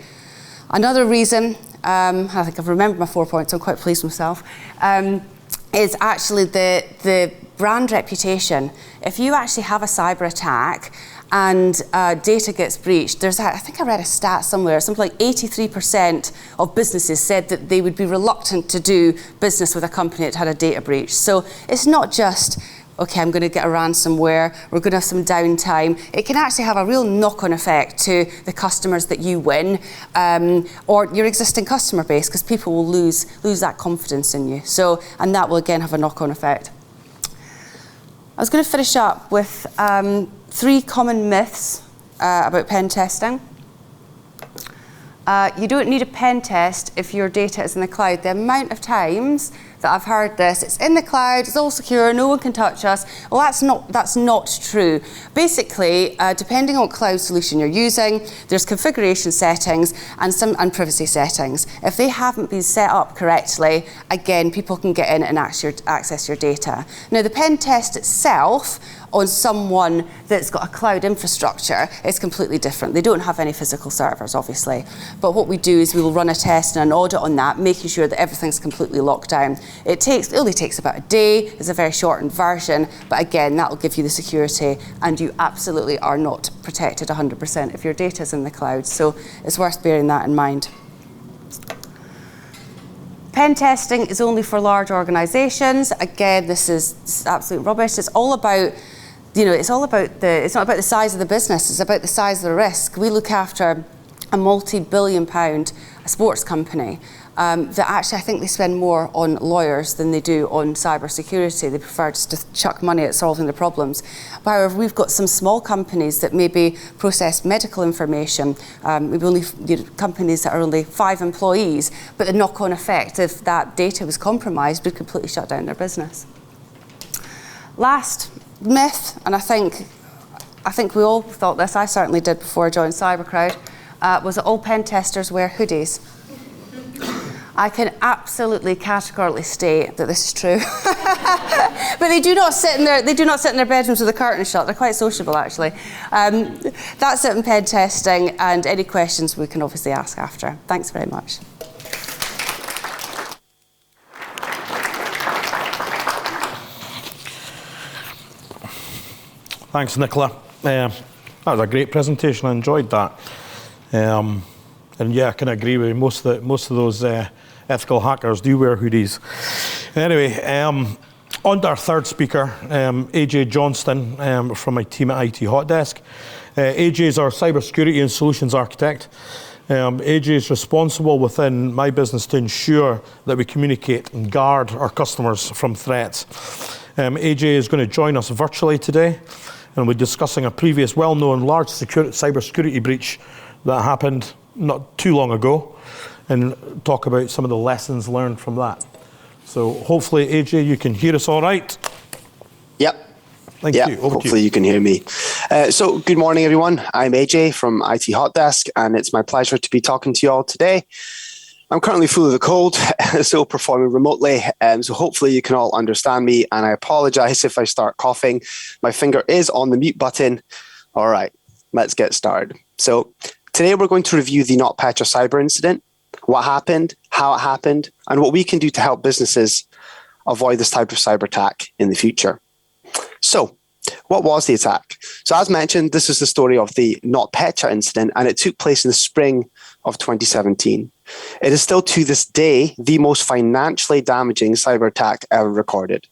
J: another reason, I think I've remembered my 4 points, so I'm quite pleased with myself, is actually the brand reputation. If you actually have a cyber attack and data gets breached, I think I read a stat somewhere, something like 83% of businesses said that they would be reluctant to do business with a company that had a data breach. So it's not just, okay, I'm going to get a ransomware, we're going to have some downtime. It can actually have a real knock-on effect to the customers that you win, or your existing customer base, because people will lose that confidence in you. So, and that will again have a knock-on effect. I was going to finish up with 3 common myths about pen testing. You don't need a pen test if your data is in the cloud. The amount of times that I've heard this, it's in the cloud, it's all secure, no one can touch us. Well, that's not true. Basically, depending on what cloud solution you're using, there's configuration settings and privacy settings. If they haven't been set up correctly, again, people can get in and access your data. Now, the pen test itself on someone that's got a cloud infrastructure is completely different. They don't have any physical servers, obviously. But what we do is we will run a test and an audit on that, making sure that everything's completely locked down. It only takes about a day. It's a very shortened version. But again, that will give you the security, and you absolutely are not protected 100% if your data's in the cloud. So it's worth bearing that in mind. Pen testing is only for large organisations. Again, this is absolute rubbish. It's all about, it's not about the size of the business, it's about the size of the risk. We look after a multi-billion-pound sports company that actually, I think they spend more on lawyers than they do on cyber security. They prefer just to chuck money at solving the problems. However, we've got some small companies that maybe process medical information. We've only companies that are only 5 employees, but the knock-on effect, if that data was compromised, would completely shut down their business. Last myth, and I think we all thought this, I certainly did before I joined CyberCrowd, was that all pen testers wear hoodies. I can absolutely categorically state that this is true. But they do not sit in their bedrooms with the curtains shut. They're quite sociable, actually. That's it in pen testing, and any questions we can obviously ask after. Thanks very much.
A: Thanks, Nicola. That was a great presentation. I enjoyed that. And yeah, I can agree with you. Most of those ethical hackers do wear hoodies. Anyway, on to our third speaker, AJ Johnstone from my team at IT Hotdesk. AJ is our cybersecurity and solutions architect. AJ is responsible within my business to ensure that we communicate and guard our customers from threats. AJ is going to join us virtually today, and we're discussing a previous well-known large cybersecurity breach that happened not too long ago, and talk about some of the lessons learned from that. So hopefully, AJ, you can hear us all right.
K: Yep.
A: Thank you.
K: Hopefully you can hear me. So good morning, everyone. I'm AJ from IT Hotdesk, and it's my pleasure to be talking to you all today. I'm currently full of the cold, so performing remotely. So hopefully you can all understand me, and I apologize if I start coughing. My finger is on the mute button. All right, let's get started. So today we're going to review the NotPetya cyber incident, what happened, how it happened, and what we can do to help businesses avoid this type of cyber attack in the future. So, what was the attack? So as mentioned, this is the story of the NotPetya incident, and it took place in the spring of 2017. It is still to this day the most financially damaging cyber attack ever recorded.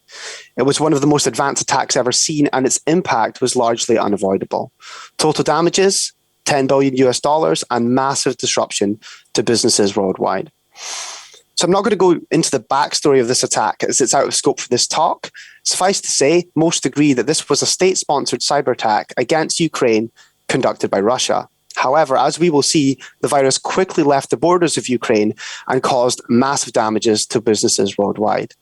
K: It was one of the most advanced attacks ever seen, and its impact was largely unavoidable. Total damages, $10 billion US, and massive disruption to businesses worldwide. So I'm not going to go into the backstory of this attack as it's out of scope for this talk. Suffice to say, most agree that this was a state-sponsored cyber attack against Ukraine conducted by Russia. However, as we will see, the virus quickly left the borders of Ukraine and caused massive damages to businesses worldwide.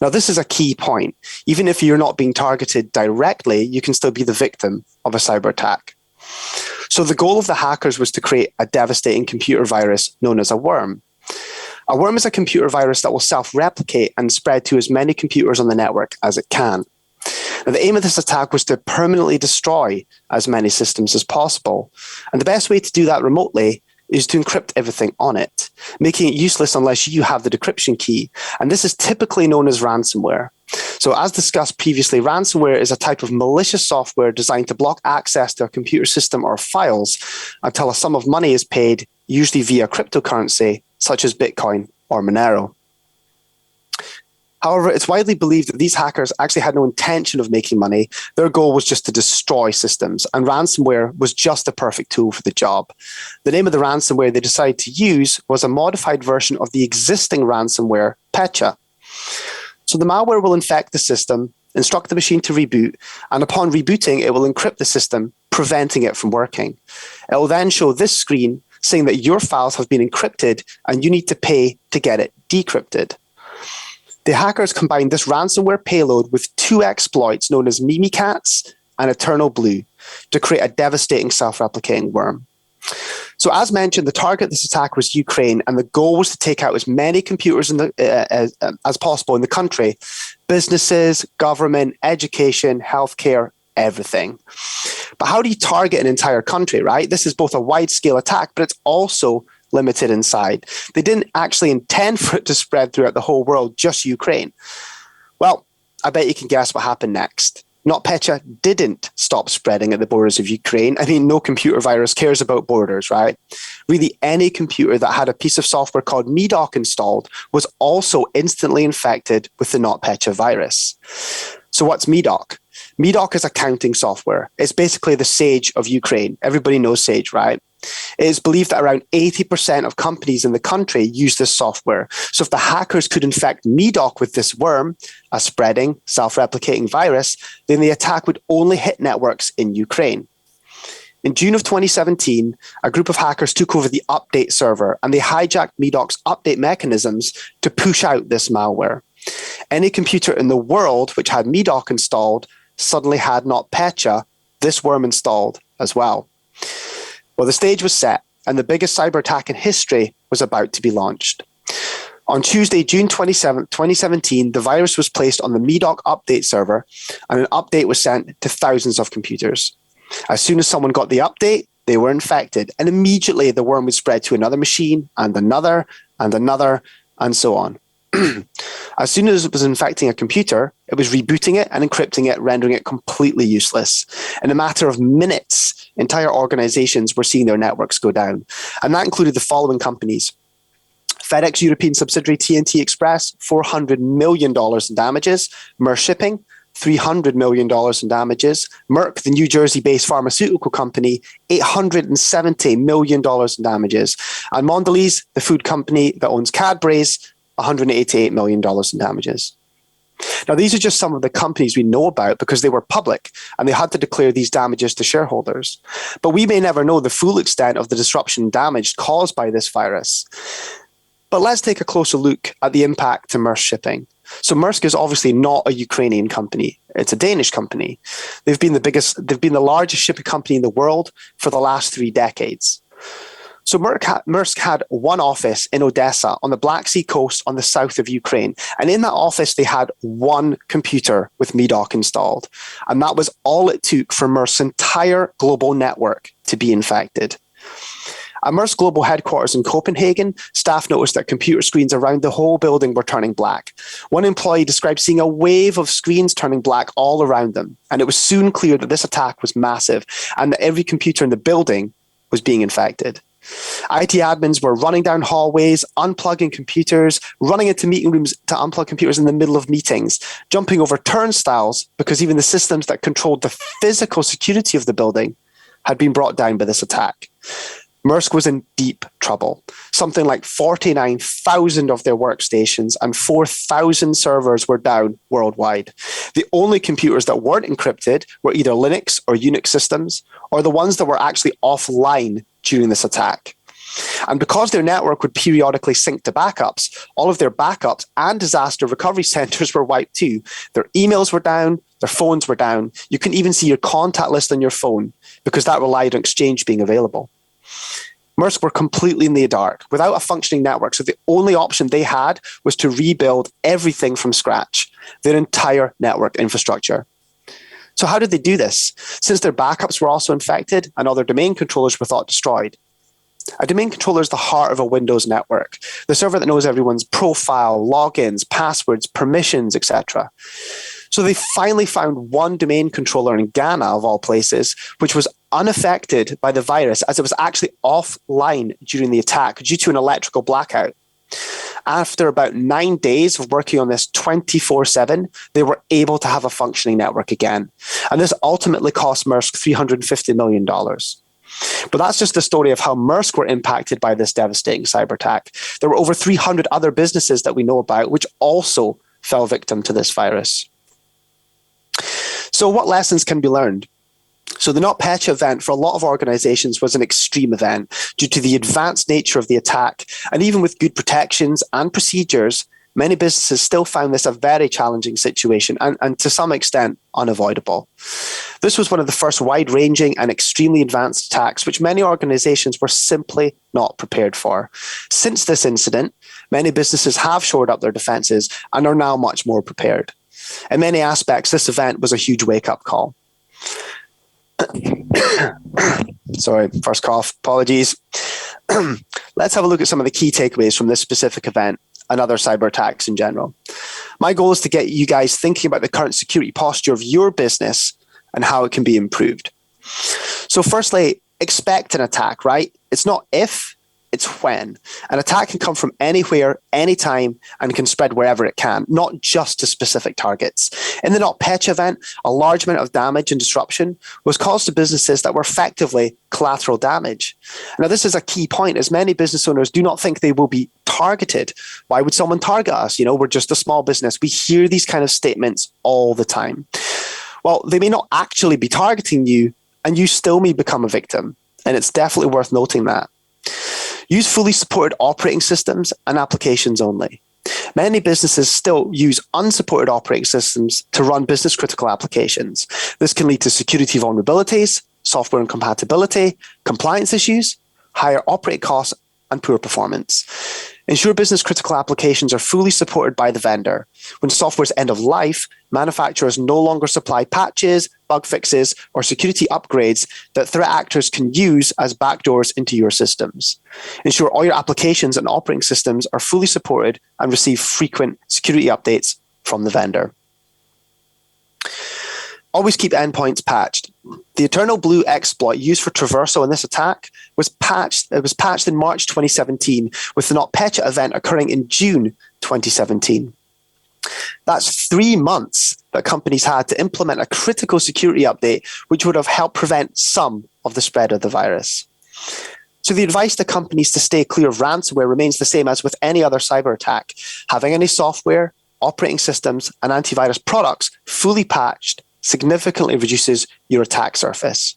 K: Now, this is a key point. Even if you're not being targeted directly, you can still be the victim of a cyber attack. So the goal of the hackers was to create a devastating computer virus known as a worm. A worm is a computer virus that will self-replicate and spread to as many computers on the network as it can. Now, the aim of this attack was to permanently destroy as many systems as possible. And the best way to do that remotely is to encrypt everything on it, making it useless unless you have the decryption key. And this is typically known as ransomware. So as discussed previously, ransomware is a type of malicious software designed to block access to a computer system or files until a sum of money is paid, usually via cryptocurrency, such as Bitcoin or Monero. However, it's widely believed that these hackers actually had no intention of making money. Their goal was just to destroy systems, and ransomware was just the perfect tool for the job. The name of the ransomware they decided to use was a modified version of the existing ransomware, Petya. So the malware will infect the system, instruct the machine to reboot, and upon rebooting, it will encrypt the system, preventing it from working. It will then show this screen saying that your files have been encrypted and you need to pay to get it decrypted. The hackers combined this ransomware payload with two exploits known as Mimikatz and Eternal Blue to create a devastating self-replicating worm. So as mentioned, the target of this attack was Ukraine, and the goal was to take out as many computers as possible in the country: businesses, government, education, healthcare, everything. But how do you target an entire country, right? This is both a wide-scale attack, but it's also limited inside. They didn't actually intend for it to spread throughout the whole world, just Ukraine. Well, I bet you can guess what happened next. NotPetya didn't stop spreading at the borders of Ukraine. I mean, no computer virus cares about borders, right? Really, any computer that had a piece of software called Medoc installed was also instantly infected with the NotPetya virus. So what's Medoc? Medoc is accounting software. It's basically the Sage of Ukraine. Everybody knows Sage, right? It is believed that around 80% of companies in the country use this software. So if the hackers could infect Medoc with this worm, a spreading, self-replicating virus, then the attack would only hit networks in Ukraine. In June of 2017, a group of hackers took over the update server and they hijacked Medoc's update mechanisms to push out this malware. Any computer in the world which had Medoc installed suddenly had NotPetya, this worm, installed as well. Well, the stage was set, and the biggest cyber attack in history was about to be launched. On Tuesday, June 27, 2017, the virus was placed on the Medoc update server, and an update was sent to thousands of computers. As soon as someone got the update, they were infected, and immediately the worm would spread to another machine, and another, and so on. As soon as it was infecting a computer, it was rebooting it and encrypting it, rendering it completely useless. In a matter of minutes, entire organizations were seeing their networks go down. And that included the following companies: FedEx European subsidiary TNT Express, $400 million in damages; Maersk Shipping, $300 million in damages; Merck, the New Jersey-based pharmaceutical company, $870 million in damages; and Mondelez, the food company that owns Cadbury's, $188 million in damages. Now, these are just some of the companies we know about because they were public and they had to declare these damages to shareholders. But we may never know the full extent of the disruption and damage caused by this virus. But let's take a closer look at the impact to Maersk Shipping. So Maersk is obviously not a Ukrainian company. It's a Danish company. They've been the largest shipping company in the world for the last 3 decades. So Maersk had one office in Odessa on the Black Sea coast on the south of Ukraine. And in that office, they had one computer with Medoc installed. And that was all it took for Maersk's entire global network to be infected. At Maersk global headquarters in Copenhagen, staff noticed that computer screens around the whole building were turning black. One employee described seeing a wave of screens turning black all around them. And it was soon clear that this attack was massive and that every computer in the building was being infected. IT admins were running down hallways, unplugging computers, running into meeting rooms to unplug computers in the middle of meetings, jumping over turnstiles because even the systems that controlled the physical security of the building had been brought down by this attack. Maersk was in deep trouble. Something like 49,000 of their workstations and 4,000 servers were down worldwide. The only computers that weren't encrypted were either Linux or Unix systems, or the ones that were actually offline during this attack. And because their network would periodically sync to backups, all of their backups and disaster recovery centers were wiped too. Their emails were down, their phones were down. You couldn't even see your contact list on your phone because that relied on Exchange being available. Maersk were completely in the dark, without a functioning network, so the only option they had was to rebuild everything from scratch, their entire network infrastructure. So how did they do this? Since their backups were also infected and all their domain controllers were thought destroyed. A domain controller is the heart of a Windows network, the server that knows everyone's profile, logins, passwords, permissions, etc. So they finally found one domain controller in Ghana, of all places, which was unaffected by the virus as it was actually offline during the attack due to an electrical blackout. After about 9 days of working on this 24/7, they were able to have a functioning network again. And this ultimately cost Maersk $350 million. But that's just the story of how Maersk were impacted by this devastating cyber attack. There were over 300 other businesses that we know about which also fell victim to this virus. So what lessons can be learned? So the NotPetya event for a lot of organizations was an extreme event due to the advanced nature of the attack. And even with good protections and procedures, many businesses still found this a very challenging situation and to some extent unavoidable. This was one of the first wide-ranging and extremely advanced attacks which many organizations were simply not prepared for. Since this incident, many businesses have shored up their defenses and are now much more prepared. In many aspects, this event was a huge wake-up call. Sorry, first cough, apologies. Let's have a look at some of the key takeaways from this specific event and other cyber attacks in general. My goal is to get you guys thinking about the current security posture of your business and how it can be improved. So firstly, expect an attack, right? It's not if, it's when. An attack can come from anywhere, anytime, and can spread wherever it can, not just to specific targets. In the NotPetya event, a large amount of damage and disruption was caused to businesses that were effectively collateral damage. Now, this is a key point, as many business owners do not think they will be targeted. Why would someone target us? You know, we're just a small business. We hear these kind of statements all the time. Well, they may not actually be targeting you, and you still may become a victim. And it's definitely worth noting that. Use fully supported operating systems and applications only. Many businesses still use unsupported operating systems to run business critical applications. This can lead to security vulnerabilities, software incompatibility, compliance issues, higher operating costs, and poor performance. Ensure business critical applications are fully supported by the vendor. When software's end of life, manufacturers no longer supply patches, bug fixes, or security upgrades that threat actors can use as backdoors into your systems. Ensure all your applications and operating systems are fully supported and receive frequent security updates from the vendor. Always keep endpoints patched. The Eternal Blue exploit used for traversal in this attack was patched. It was patched in March 2017, with the NotPetya event occurring in June 2017. That's 3 months that companies had to implement a critical security update, which would have helped prevent some of the spread of the virus. So the advice to companies to stay clear of ransomware remains the same as with any other cyber attack. Having any software, operating systems, and antivirus products fully patched significantly reduces your attack surface.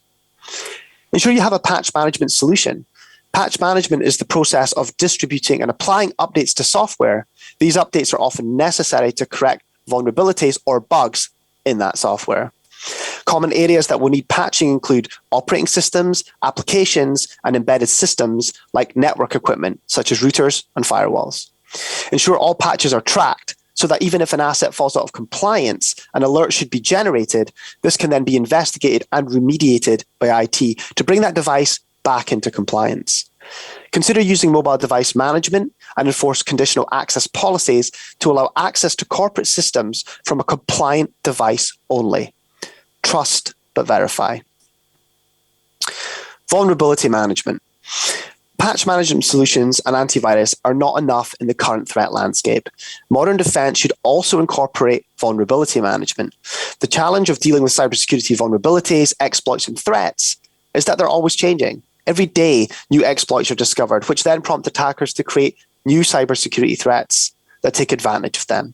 K: Ensure you have a patch management solution. Patch management is the process of distributing and applying updates to software. These updates are often necessary to correct vulnerabilities or bugs in that software. Common areas that will need patching include operating systems, applications, and embedded systems like network equipment, such as routers and firewalls. Ensure all patches are tracked, so that even if an asset falls out of compliance, an alert should be generated. This can then be investigated and remediated by IT to bring that device back into compliance. Consider using mobile device management and enforce conditional access policies to allow access to corporate systems from a compliant device only. Trust but verify. Vulnerability management. Patch management solutions and antivirus are not enough in the current threat landscape. Modern defense should also incorporate vulnerability management. The challenge of dealing with cybersecurity vulnerabilities, exploits, and threats is that they're always changing. Every day, new exploits are discovered, which then prompt attackers to create new cybersecurity threats that take advantage of them.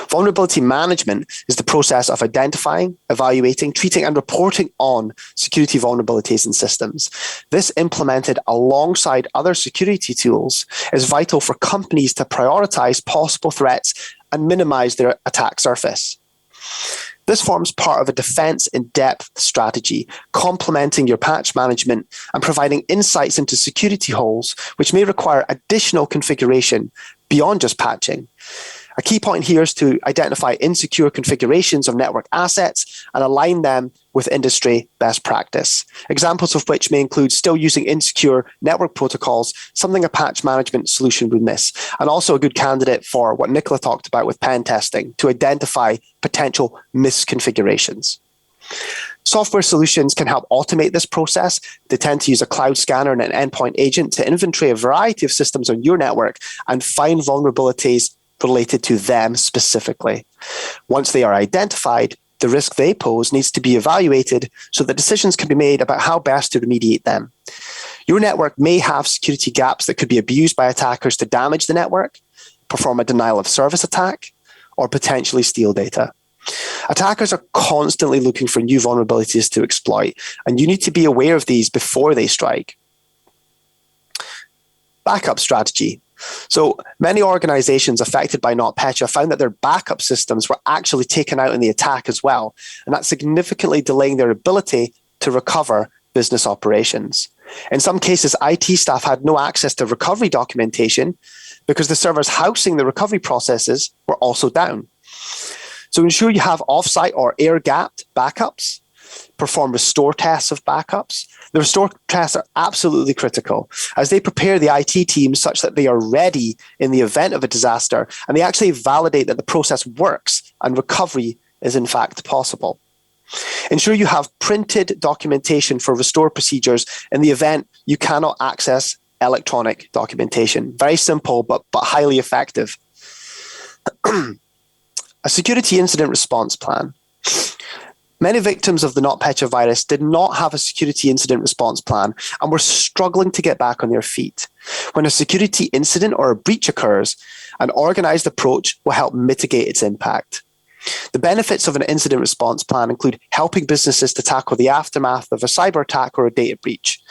K: Vulnerability management is the process of identifying, evaluating, treating, and reporting on security vulnerabilities in systems. This, implemented alongside other security tools, is vital for companies to prioritize possible threats and minimize their attack surface. This forms part of a defense in-depth strategy, complementing your patch management and providing insights into security holes, which may require additional configuration beyond just patching. A key point here is to identify insecure configurations of network assets and align them with industry best practice. Examples of which may include still using insecure network protocols, something a patch management solution would miss, and also a good candidate for what Nicola talked about with pen testing to identify potential misconfigurations. Software solutions can help automate this process. They tend to use a cloud scanner and an endpoint agent to inventory a variety of systems on your network and find vulnerabilities related to them specifically. Once they are identified, the risk they pose needs to be evaluated so that decisions can be made about how best to remediate them. Your network may have security gaps that could be abused by attackers to damage the network, perform a denial of service attack, or potentially steal data. Attackers are constantly looking for new vulnerabilities to exploit, and you need to be aware of these before they strike. Backup strategy. So many organizations affected by NotPetya found that their backup systems were actually taken out in the attack as well, and that's significantly delaying their ability to recover business operations. In some cases, IT staff had no access to recovery documentation because the servers housing the recovery processes were also down. So ensure you have offsite or air-gapped backups. Perform restore tests of backups. The restore tests are absolutely critical as they prepare the IT teams such that they are ready in the event of a disaster, and they actually validate that the process works and recovery is in fact possible. Ensure you have printed documentation for restore procedures in the event you cannot access electronic documentation. Very simple, but highly effective. A security incident response plan. Many victims of the NotPetya virus did not have a security incident response plan and were struggling to get back on their feet. When a security incident or a breach occurs, an organized approach will help mitigate its impact. The benefits of an incident response plan include helping businesses to tackle the aftermath of a cyber attack or a data breach.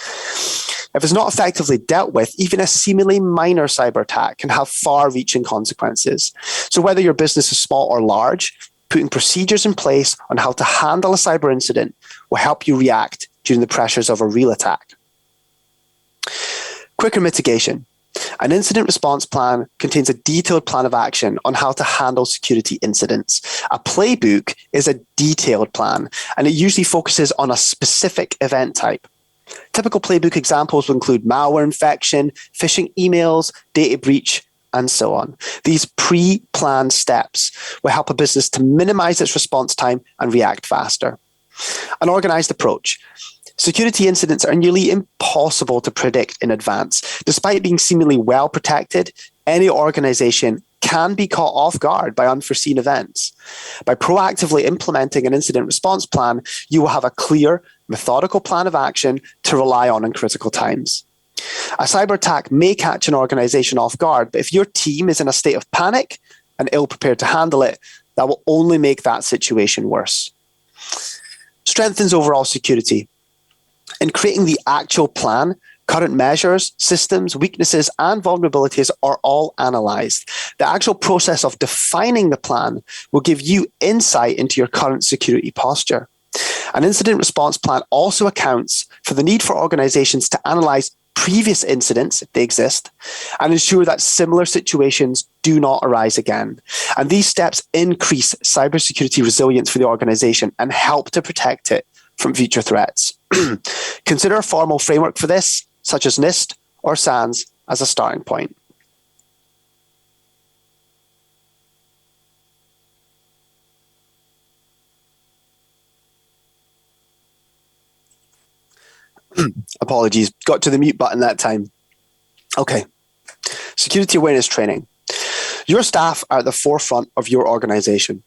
K: If it's not effectively dealt with, even a seemingly minor cyber attack can have far-reaching consequences. So whether your business is small or large, putting procedures in place on how to handle a cyber incident will help you react during the pressures of a real attack. Quicker mitigation. An incident response plan contains a detailed plan of action on how to handle security incidents. A playbook is a detailed plan, and it usually focuses on a specific event type. Typical playbook examples will include malware infection, phishing emails, data breach, and so on. These pre-planned steps will help a business to minimize its response time and react faster. An organized approach. Security incidents are nearly impossible to predict in advance. Despite being seemingly well protected, any organization can be caught off guard by unforeseen events. By proactively implementing an incident response plan, you will have a clear, methodical plan of action to rely on in critical times. A cyber attack may catch an organization off guard, but if your team is in a state of panic and ill-prepared to handle it, that will only make that situation worse. Strengthens overall security. In creating the actual plan, current measures, systems, weaknesses, and vulnerabilities are all analyzed. The actual process of defining the plan will give you insight into your current security posture. An incident response plan also accounts for the need for organizations to analyze previous incidents, if they exist, and ensure that similar situations do not arise again. And these steps increase cybersecurity resilience for the organization and help to protect it from future threats. Consider a formal framework for this, such as NIST or SANS, as a starting point. Apologies, got to the mute button that time. Okay, security awareness training. Your staff are at the forefront of your organization,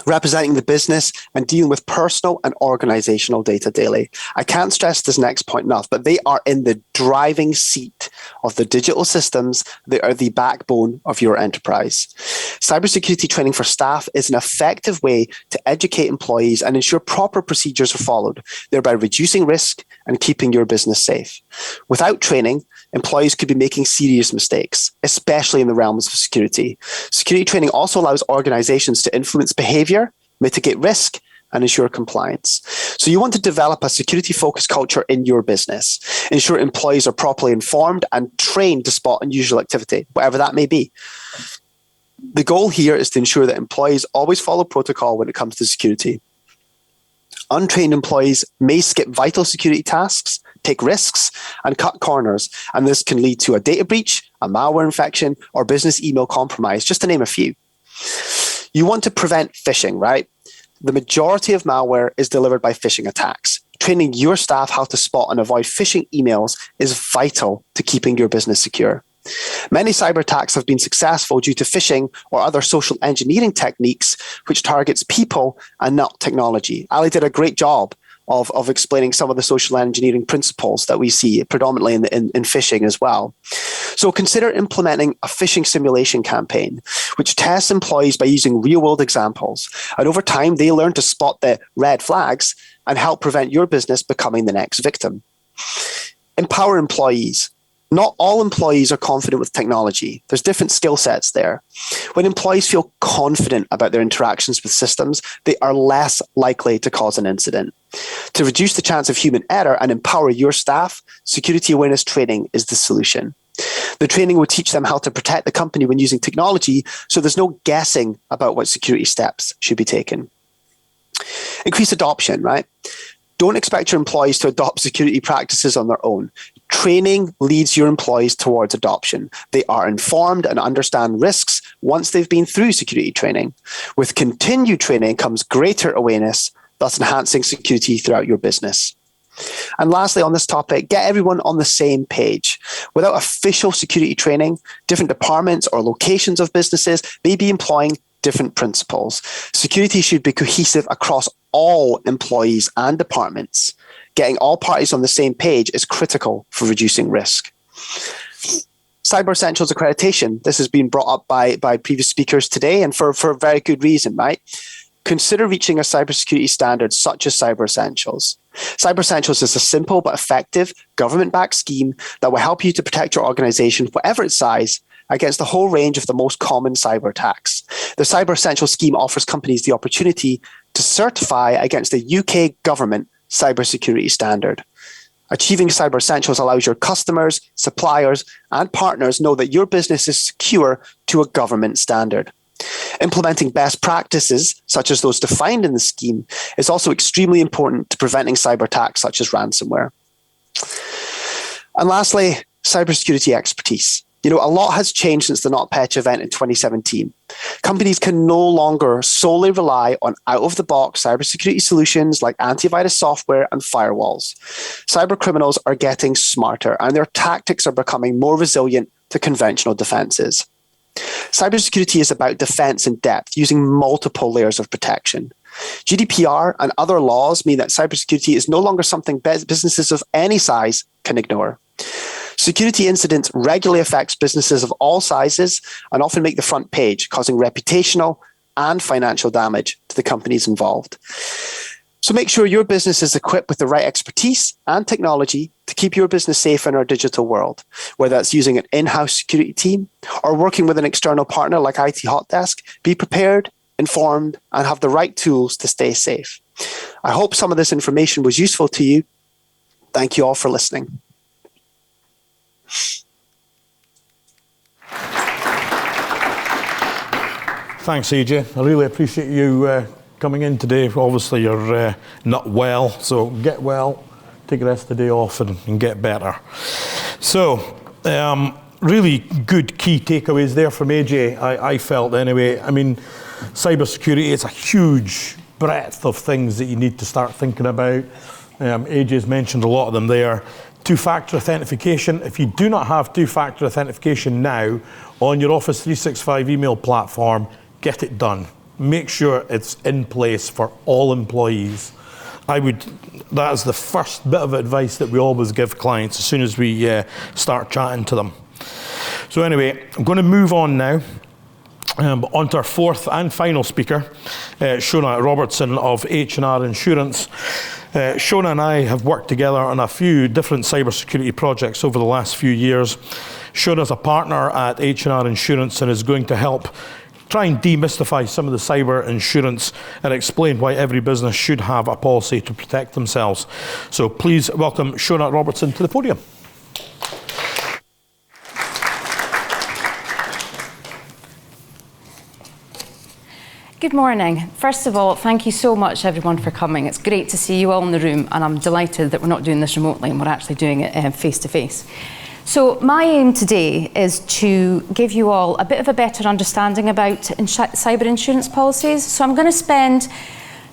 K: representing the business and dealing with personal and organizational data daily. I can't stress this next point enough, but they are in the driving seat of the digital systems that are the backbone of your enterprise. Cybersecurity training for staff is an effective way to educate employees and ensure proper procedures are followed, thereby reducing risk and keeping your business safe. Without training, employees could be making serious mistakes, especially in the realms of security. Security training also allows organizations to influence behavior, mitigate risk, and ensure compliance. So you want to develop a security-focused culture in your business. Ensure employees are properly informed and trained to spot unusual activity, whatever that may be. The goal here is to ensure that employees always follow protocol when it comes to security. Untrained employees may skip vital security tasks, take risks, and cut corners, and this can lead to a data breach, a malware infection, or business email compromise, just to name a few. You want to prevent phishing, right? The majority of malware is delivered by phishing attacks. Training your staff how to spot and avoid phishing emails is vital to keeping your business secure. Many cyber attacks have been successful due to phishing or other social engineering techniques which targets people and not technology. Ali did a great job of explaining some of the social engineering principles that we see predominantly in phishing as well. So consider implementing a phishing simulation campaign, which tests employees by using real-world examples. And over time, they learn to spot the red flags and help prevent your business becoming the next victim. Empower employees. Not all employees are confident with technology. There's different skill sets there. When employees feel confident about their interactions with systems, they are less likely to cause an incident. To reduce the chance of human error and empower your staff, security awareness training is the solution. The training will teach them how to protect the company when using technology, so there's no guessing about what security steps should be taken. Increase adoption, right? Don't expect your employees to adopt security practices on their own. Training leads your employees towards adoption. They are informed and understand risks once they've been through security training. With continued training comes greater awareness, thus enhancing security throughout your business. And lastly, on this topic, get everyone on the same page. Without official security training, different departments or locations of businesses may be employing different principles. Security should be cohesive across all employees and departments. Getting all parties on the same page is critical for reducing risk. Cyber Essentials accreditation. This has been brought up by previous speakers today, and for a very good reason, right? Consider reaching a cybersecurity standard such as Cyber Essentials. Cyber Essentials is a simple but effective government-backed scheme that will help you to protect your organization, whatever its size, against the whole range of the most common cyber attacks. The Cyber Essentials scheme offers companies the opportunity to certify against the UK government cybersecurity standard. Achieving Cyber Essentials allows your customers, suppliers, and partners know that your business is secure to a government standard. Implementing best practices, such as those defined in the scheme, is also extremely important to preventing cyber attacks such as ransomware. And lastly, cybersecurity expertise. A lot has changed since the NotPetya event in 2017. Companies can no longer solely rely on out-of-the-box cybersecurity solutions like antivirus software and firewalls. Cyber criminals are getting smarter, and their tactics are becoming more resilient to conventional defenses. Cybersecurity is about defense in depth, using multiple layers of protection. GDPR and other laws mean that cybersecurity is no longer something businesses of any size can ignore. Security incidents regularly affect businesses of all sizes and often make the front page, causing reputational and financial damage to the companies involved. So make sure your business is equipped with the right expertise and technology to keep your business safe in our digital world, whether that's using an in-house security team or working with an external partner like IT Hotdesk. Be prepared, informed, and have the right tools to stay safe. I hope some of this information was useful to you. Thank you all for listening.
A: Thanks, AJ. I really appreciate you coming in today. Obviously, you're not well, so get well, take the rest of the day off and get better. So, really good key takeaways there from AJ, I felt anyway. I mean, cybersecurity is a huge breadth of things that you need to start thinking about. AJ's mentioned a lot of them there. Two-factor authentication. If you do not have two-factor authentication now on your Office 365 email platform, get it done. Make sure it's in place for all employees. That is the first bit of advice that we always give clients as soon as we start chatting to them. So anyway, I'm going to move on now. On to our fourth and final speaker, Shona Robertson of H&R Insurance. Shona and I have worked together on a few different cybersecurity projects over the last few years. Shona's a partner at H&R Insurance and is going to help try and demystify some of the cyber insurance and explain why every business should have a policy to protect themselves. So please welcome Shona Robertson to the podium.
L: Good morning. First of all, thank you so much everyone for coming. It's great to see you all in the room, and I'm delighted that we're not doing this remotely and we're actually doing it face to face. So my aim today is to give you all a bit of a better understanding about cyber insurance policies. So I'm going to spend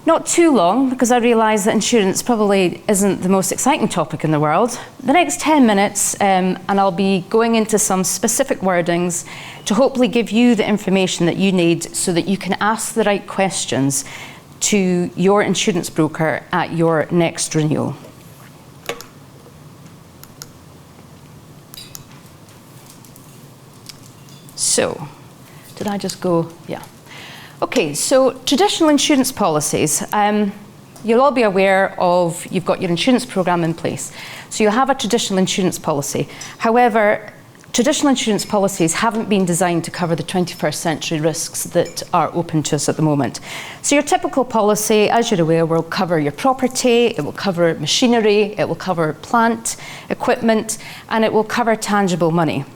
L: not too long, because I realise that insurance probably isn't the most exciting topic in the world. The next 10 minutes, and I'll be going into some specific wordings to hopefully give you the information that you need so that you can ask the right questions to your insurance broker at your next renewal. So, did I just go? Yeah. Okay, so traditional insurance policies. you'll all be aware of, you've got your insurance programme in place. So you'll have a traditional insurance policy. However, traditional insurance policies haven't been designed to cover the 21st century risks that are open to us at the moment. So your typical policy, as you're aware, will cover your property, it will cover machinery, it will cover plant, equipment, and it will cover tangible money.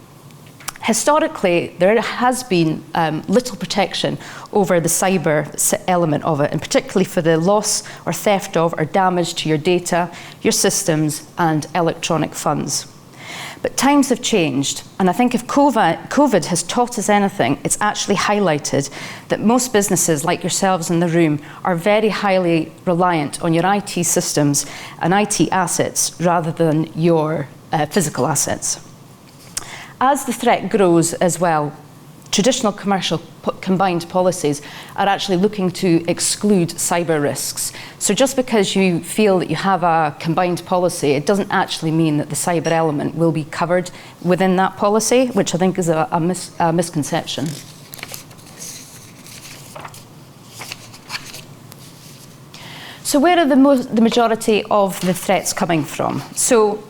L: Historically, there has been little protection over the cyber element of it, and particularly for the loss or theft of or damage to your data, your systems, and electronic funds. But times have changed, and I think if COVID has taught us anything, it's actually highlighted that most businesses, like yourselves in the room, are very highly reliant on your IT systems and IT assets rather than your physical assets. As the threat grows as well, traditional commercial combined policies are actually looking to exclude cyber risks. So just because you feel that you have a combined policy, it doesn't actually mean that the cyber element will be covered within that policy, which I think is a misconception. So where are the majority of the threats coming from? So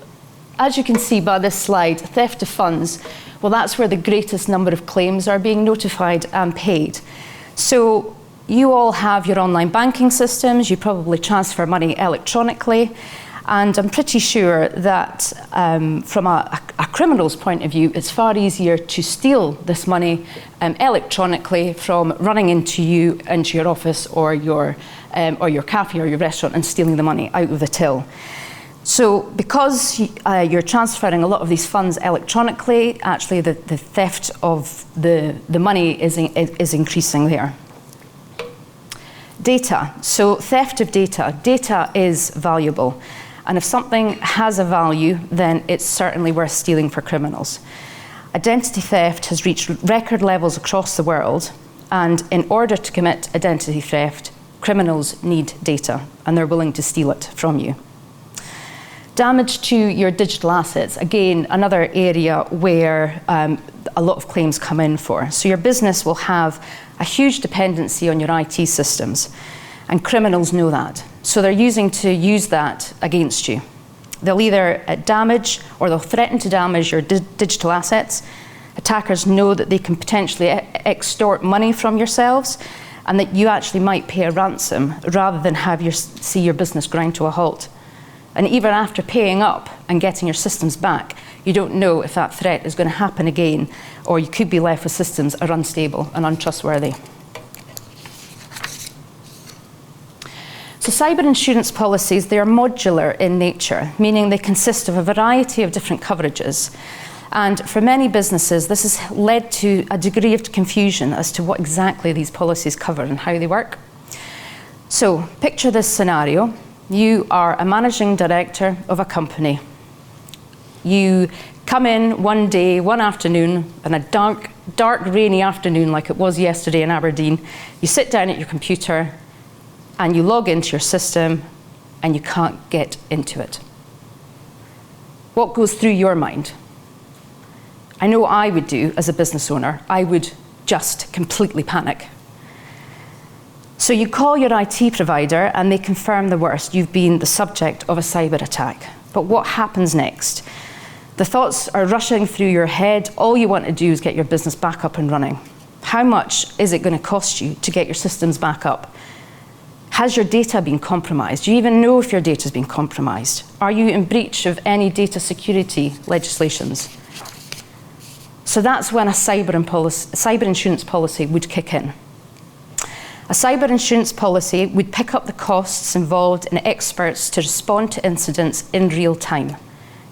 L: as you can see by this slide, theft of funds, well, that's where the greatest number of claims are being notified and paid. So you all have your online banking systems, you probably transfer money electronically, and I'm pretty sure that from a criminal's point of view, it's far easier to steal this money electronically from running into your office or your cafe or your restaurant and stealing the money out of the till. So because you're transferring a lot of these funds electronically, actually the theft of the money is increasing there. Data. So theft of data. Data is valuable. And if something has a value, then it's certainly worth stealing for criminals. Identity theft has reached record levels across the world. And in order to commit identity theft, criminals need data, and they're willing to steal it from you. Damage to your digital assets, again, another area where a lot of claims come in for. So your business will have a huge dependency on your IT systems, and criminals know that. So they're use that against you. They'll either damage or they'll threaten to damage your digital assets. Attackers know that they can potentially extort money from yourselves, and that you actually might pay a ransom rather than see your business grind to a halt. And even after paying up and getting your systems back, you don't know if that threat is going to happen again, or you could be left with systems that are unstable and untrustworthy. So cyber insurance policies, they are modular in nature, meaning they consist of a variety of different coverages. And for many businesses, this has led to a degree of confusion as to what exactly these policies cover and how they work. So picture this scenario. You are a managing director of a company. You come in one day, one afternoon, on a dark, rainy afternoon like it was yesterday in Aberdeen. You sit down at your computer and you log into your system and you can't get into it. What goes through your mind? I know I would do as a business owner. I would just completely panic. So you call your IT provider and they confirm the worst. You've been the subject of a cyber attack. But what happens next? The thoughts are rushing through your head. All you want to do is get your business back up and running. How much is it going to cost you to get your systems back up? Has your data been compromised? Do you even know if your data has been compromised? Are you in breach of any data security legislations? So that's when a cyber insurance policy would kick in. A cyber insurance policy would pick up the costs involved in experts to respond to incidents in real time.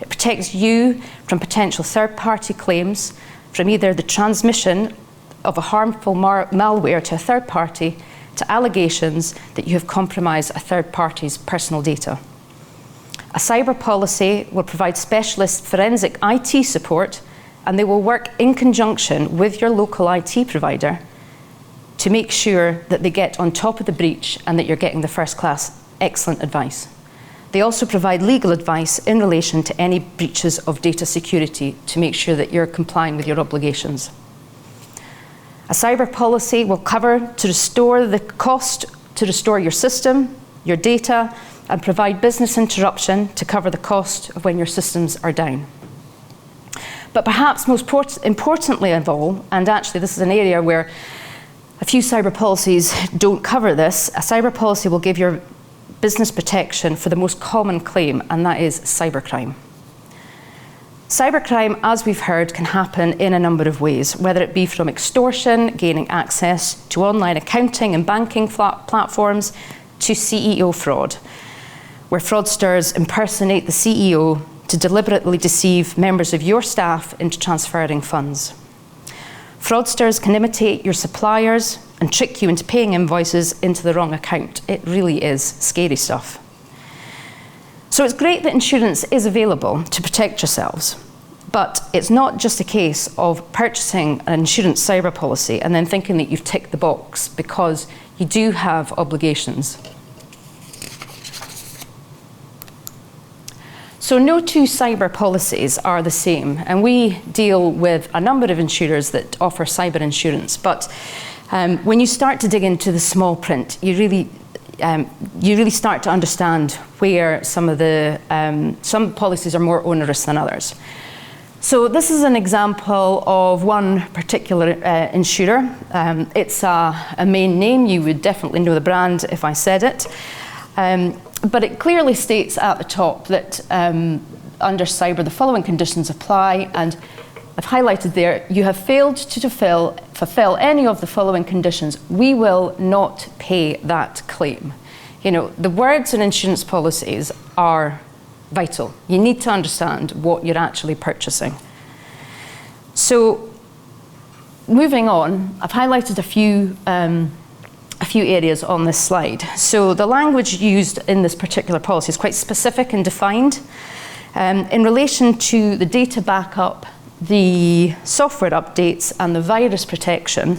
L: It protects you from potential third-party claims, from either the transmission of a harmful malware to a third party, to allegations that you have compromised a third party's personal data. A cyber policy will provide specialist forensic IT support, and they will work in conjunction with your local IT provider to make sure that they get on top of the breach and that you're getting the first-class, excellent advice. They also provide legal advice in relation to any breaches of data security to make sure that you're complying with your obligations. A cyber policy will cover to restore the cost to restore your system, your data, and provide business interruption to cover the cost of when your systems are down. But perhaps most importantly of all, and actually this is an area where a few cyber policies don't cover this, a cyber policy will give your business protection for the most common claim, and that is cybercrime. Cybercrime, as we've heard, can happen in a number of ways, whether it be from extortion, gaining access to online accounting and banking platforms, to CEO fraud, where fraudsters impersonate the CEO to deliberately deceive members of your staff into transferring funds. Fraudsters can imitate your suppliers and trick you into paying invoices into the wrong account. It really is scary stuff. So it's great that insurance is available to protect yourselves, but it's not just a case of purchasing an insurance cyber policy and then thinking that you've ticked the box, because you do have obligations. So no two cyber policies are the same, and we deal with a number of insurers that offer cyber insurance, but when you start to dig into the small print, you really start to understand where some policies are more onerous than others. So this is an example of one particular insurer. It's a main name. You would definitely know the brand if I said it. But it clearly states at the top that under cyber, the following conditions apply, and I've highlighted there, you have failed to fulfill any of the following conditions, we will not pay that claim. You know, the words in insurance policies are vital. You need to understand what you're actually purchasing. So, moving on, I've highlighted a few areas on this slide. So the language used in this particular policy is quite specific and defined. In relation to the data backup, the software updates and the virus protection,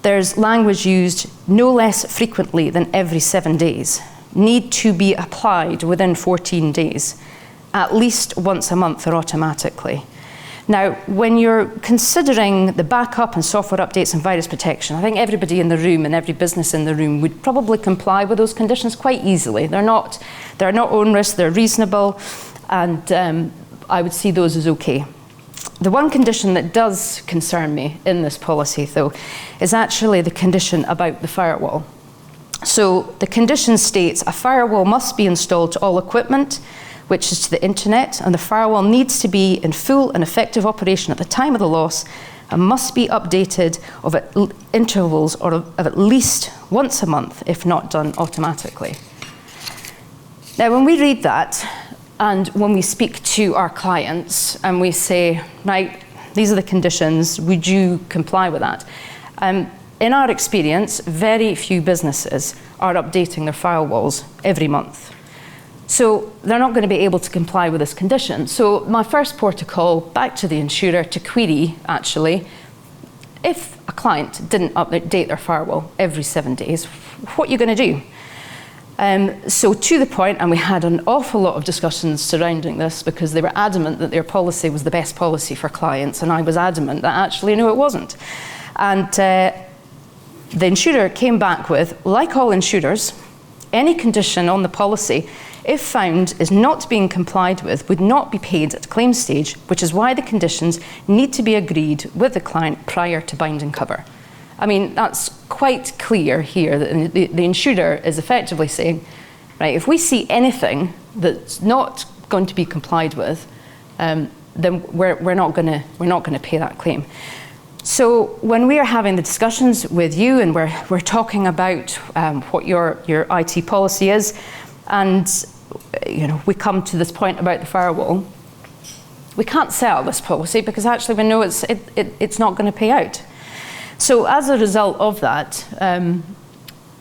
L: there's language used no less frequently than every 7 days, need to be applied within 14 days, at least once a month or automatically. Now, when you're considering the backup and software updates and virus protection, I think everybody in the room and every business in the room would probably comply with those conditions quite easily. They're not onerous, they're reasonable, and I would see those as okay. The one condition that does concern me in this policy, though, is actually the condition about the firewall. So the condition states a firewall must be installed to all equipment, which is to the internet, and the firewall needs to be in full and effective operation at the time of the loss and must be updated of at intervals or of at least once a month, if not done automatically. Now, when we read that, and when we speak to our clients and we say, right, these are the conditions, would you comply with that? In our experience, very few businesses are updating their firewalls every month. So they're not going to be able to comply with this condition. So my first protocol back to the insurer to query, actually, if a client didn't update their firewall every 7 days, what are you going to do? So to the point, and we had an awful lot of discussions surrounding this because they were adamant that their policy was the best policy for clients, and I was adamant that actually, no, it wasn't. And the insurer came back with, like all insurers, any condition on the policy, if found is not being complied with, would not be paid at claim stage, which is why the conditions need to be agreed with the client prior to binding cover. I mean, that's quite clear here that the insurer is effectively saying, right, if we see anything that's not going to be complied with, then we're not going to pay that claim. So when we are having the discussions with you and we're talking about what your IT policy is, and we come to this point about the firewall, we can't sell this policy because actually we know it's not going to pay out. So as a result of that,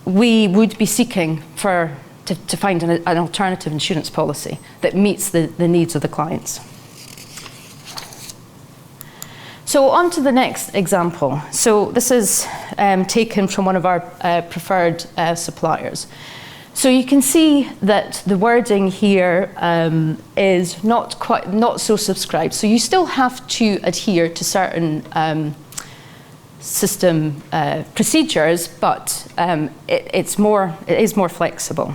L: we would be seeking to find an alternative insurance policy that meets the needs of the clients. So on to the next example. So this is taken from one of our preferred suppliers. So you can see that the wording here is not so subscribed. So you still have to adhere to certain system procedures, but it is more flexible.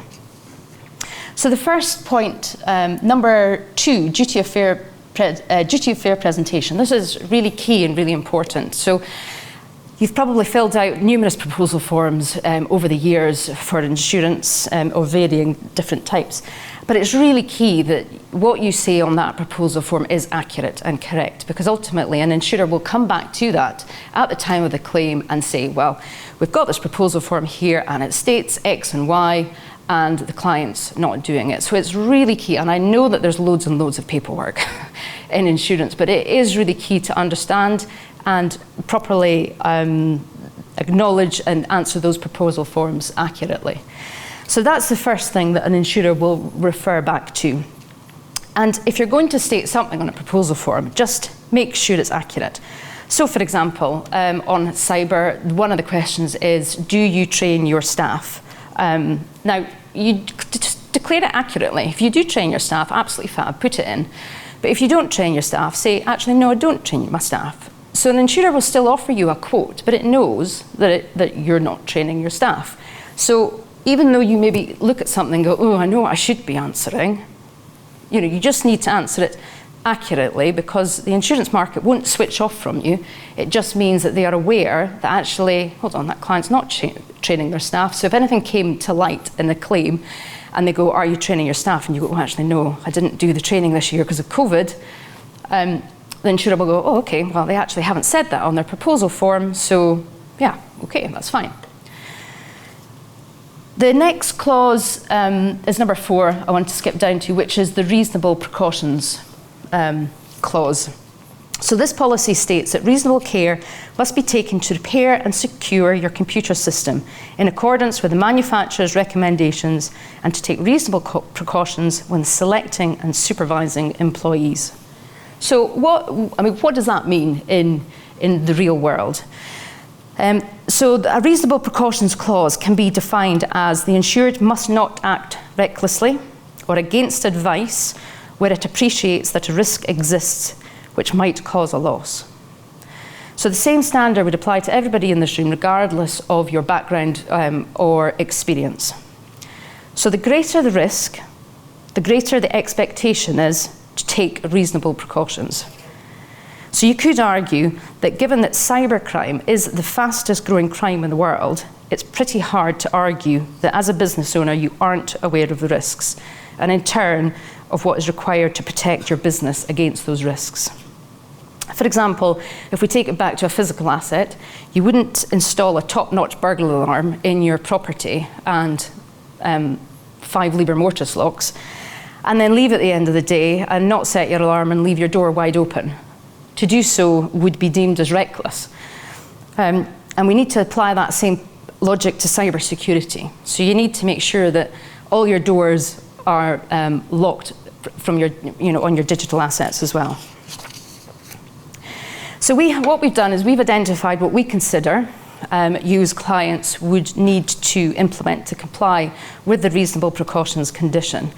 L: So the first point, number 2, duty of fair presentation. This is really key and really important. So you've probably filled out numerous proposal forms over the years for insurance of varying different types. But it's really key that what you say on that proposal form is accurate and correct, because ultimately an insurer will come back to that at the time of the claim and say, well, we've got this proposal form here and it states X and Y, and the client's not doing it. So it's really key, and I know that there's loads and loads of paperwork in insurance, but it is really key to understand and properly acknowledge and answer those proposal forms accurately. So that's the first thing that an insurer will refer back to. And if you're going to state something on a proposal form, just make sure it's accurate. So for example, on cyber, one of the questions is, do you train your staff? Now, you just declare it accurately. If you do train your staff, absolutely fab, put it in. But if you don't train your staff, say, actually, no, I don't train my staff. So an insurer will still offer you a quote, but it knows that you're not training your staff. So even though you maybe look at something and go, oh, I know what I should be answering, you just need to answer it accurately, because the insurance market won't switch off from you. It just means that they are aware that actually, hold on, that client's not training their staff. So if anything came to light in the claim and they go, are you training your staff? And you go, oh, actually, no, I didn't do the training this year because of COVID. The insurer will go, oh, okay, well, they actually haven't said that on their proposal form. So yeah, okay, that's fine. The next clause is number 4, I want to skip down to, which is the reasonable precautions clause. So this policy states that reasonable care must be taken to repair and secure your computer system in accordance with the manufacturer's recommendations, and to take reasonable precautions when selecting and supervising employees. So what does that mean in the real world? So a reasonable precautions clause can be defined as the insured must not act recklessly or against advice where it appreciates that a risk exists which might cause a loss. So the same standard would apply to everybody in this room, regardless of your background or experience. So the greater the risk, the greater the expectation is to take reasonable precautions. So you could argue that given that cybercrime is the fastest growing crime in the world, it's pretty hard to argue that as a business owner you aren't aware of the risks, and in turn of what is required to protect your business against those risks. For example, if we take it back to a physical asset, you wouldn't install a top-notch burglar alarm in your property and 5 Liber mortis locks, and then leave at the end of the day and not set your alarm and leave your door wide open. To do so would be deemed as reckless. And we need to apply that same logic to cybersecurity. So you need to make sure that all your doors are locked from your, on your digital assets as well. So what we've done is we've identified what we consider use clients would need to implement to comply with the reasonable precautions condition.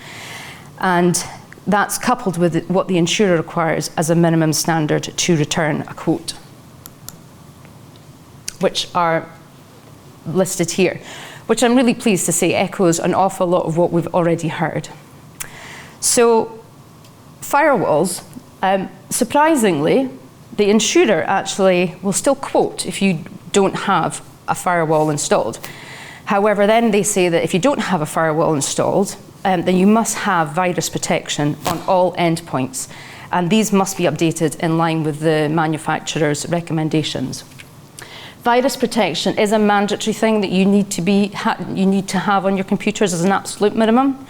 L: And that's coupled with what the insurer requires as a minimum standard to return a quote, which are listed here, which I'm really pleased to say echoes an awful lot of what we've already heard. So firewalls, surprisingly, the insurer actually will still quote if you don't have a firewall installed. However, then they say that if you don't have a firewall installed, then you must have virus protection on all endpoints, and these must be updated in line with the manufacturer's recommendations. Virus protection is a mandatory thing that you need to have on your computers as an absolute minimum,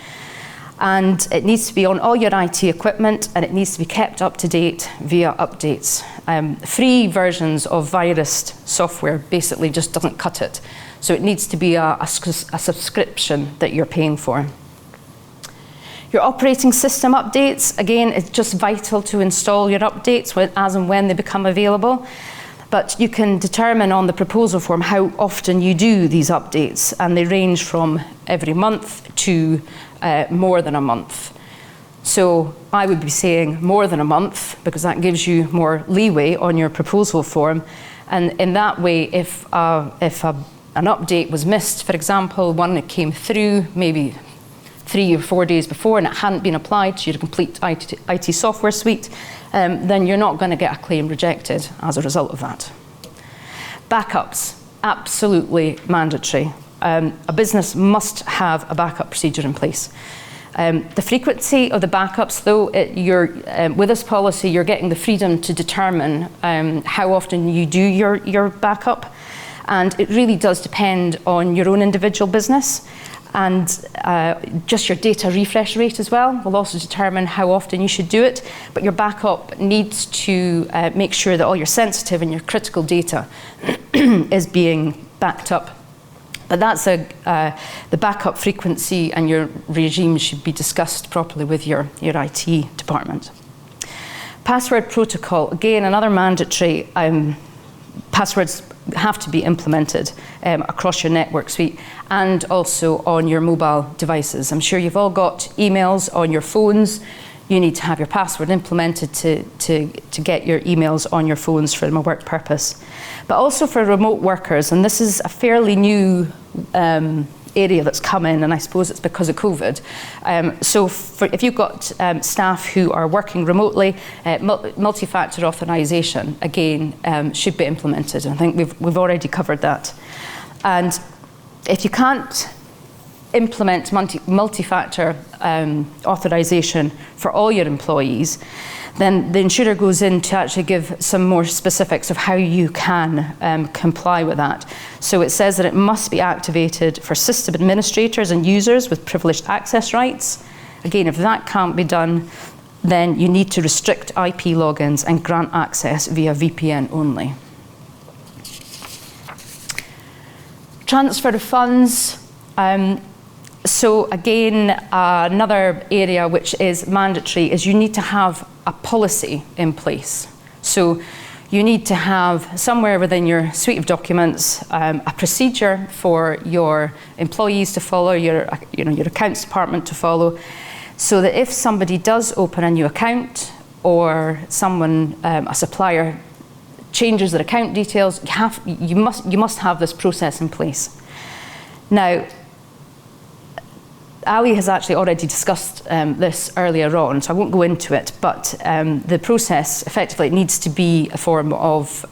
L: and it needs to be on all your IT equipment, and it needs to be kept up to date via updates. Free versions of virus software basically just doesn't cut it, so it needs to be a subscription that you're paying for. Your operating system updates, again, it's just vital to install your updates as and when they become available. But you can determine on the proposal form how often you do these updates, and they range from every month to more than a month. So I would be saying more than a month, because that gives you more leeway on your proposal form, And in that way, if an update was missed, for example, one that came through maybe 3 or 4 days before and it hadn't been applied to your complete IT software suite, then you're not going to get a claim rejected as a result of that. Backups, absolutely mandatory. A business must have a backup procedure in place. The frequency of the backups, though, with this policy, you're getting the freedom to determine how often you do your backup. And it really does depend on your own individual business. And just your data refresh rate as well will also determine how often you should do it. But your backup needs to make sure that all your sensitive and your critical data is being backed up. But that's the backup frequency and your regime should be discussed properly with your IT department. Password protocol, again, another mandatory. Passwords have to be implemented across your network suite and also on your mobile devices. I'm sure you've all got emails on your phones. You need to have your password implemented to get your emails on your phones for a work purpose. But also for remote workers, and this is a fairly new area that's come in, and I suppose it's because of COVID. So if you've got staff who are working remotely, multi-factor authorization, again, should be implemented. I think we've already covered that. And if you can't implement multi-factor authorization for all your employees, then the insurer goes in to actually give some more specifics of how you can comply with that. So it says that it must be activated for system administrators and users with privileged access rights. Again, if that can't be done, then you need to restrict IP logins and grant access via VPN only. Transfer of funds. So again, another area which is mandatory is you need to have a policy in place. So you need to have somewhere within your suite of documents a procedure for your employees to follow, your accounts department to follow, so that if somebody does open a new account or someone, a supplier, changes their account details, you must have this process in place. Now, Ali has actually already discussed this earlier on, so I won't go into it, but the process, effectively, it needs to be a form of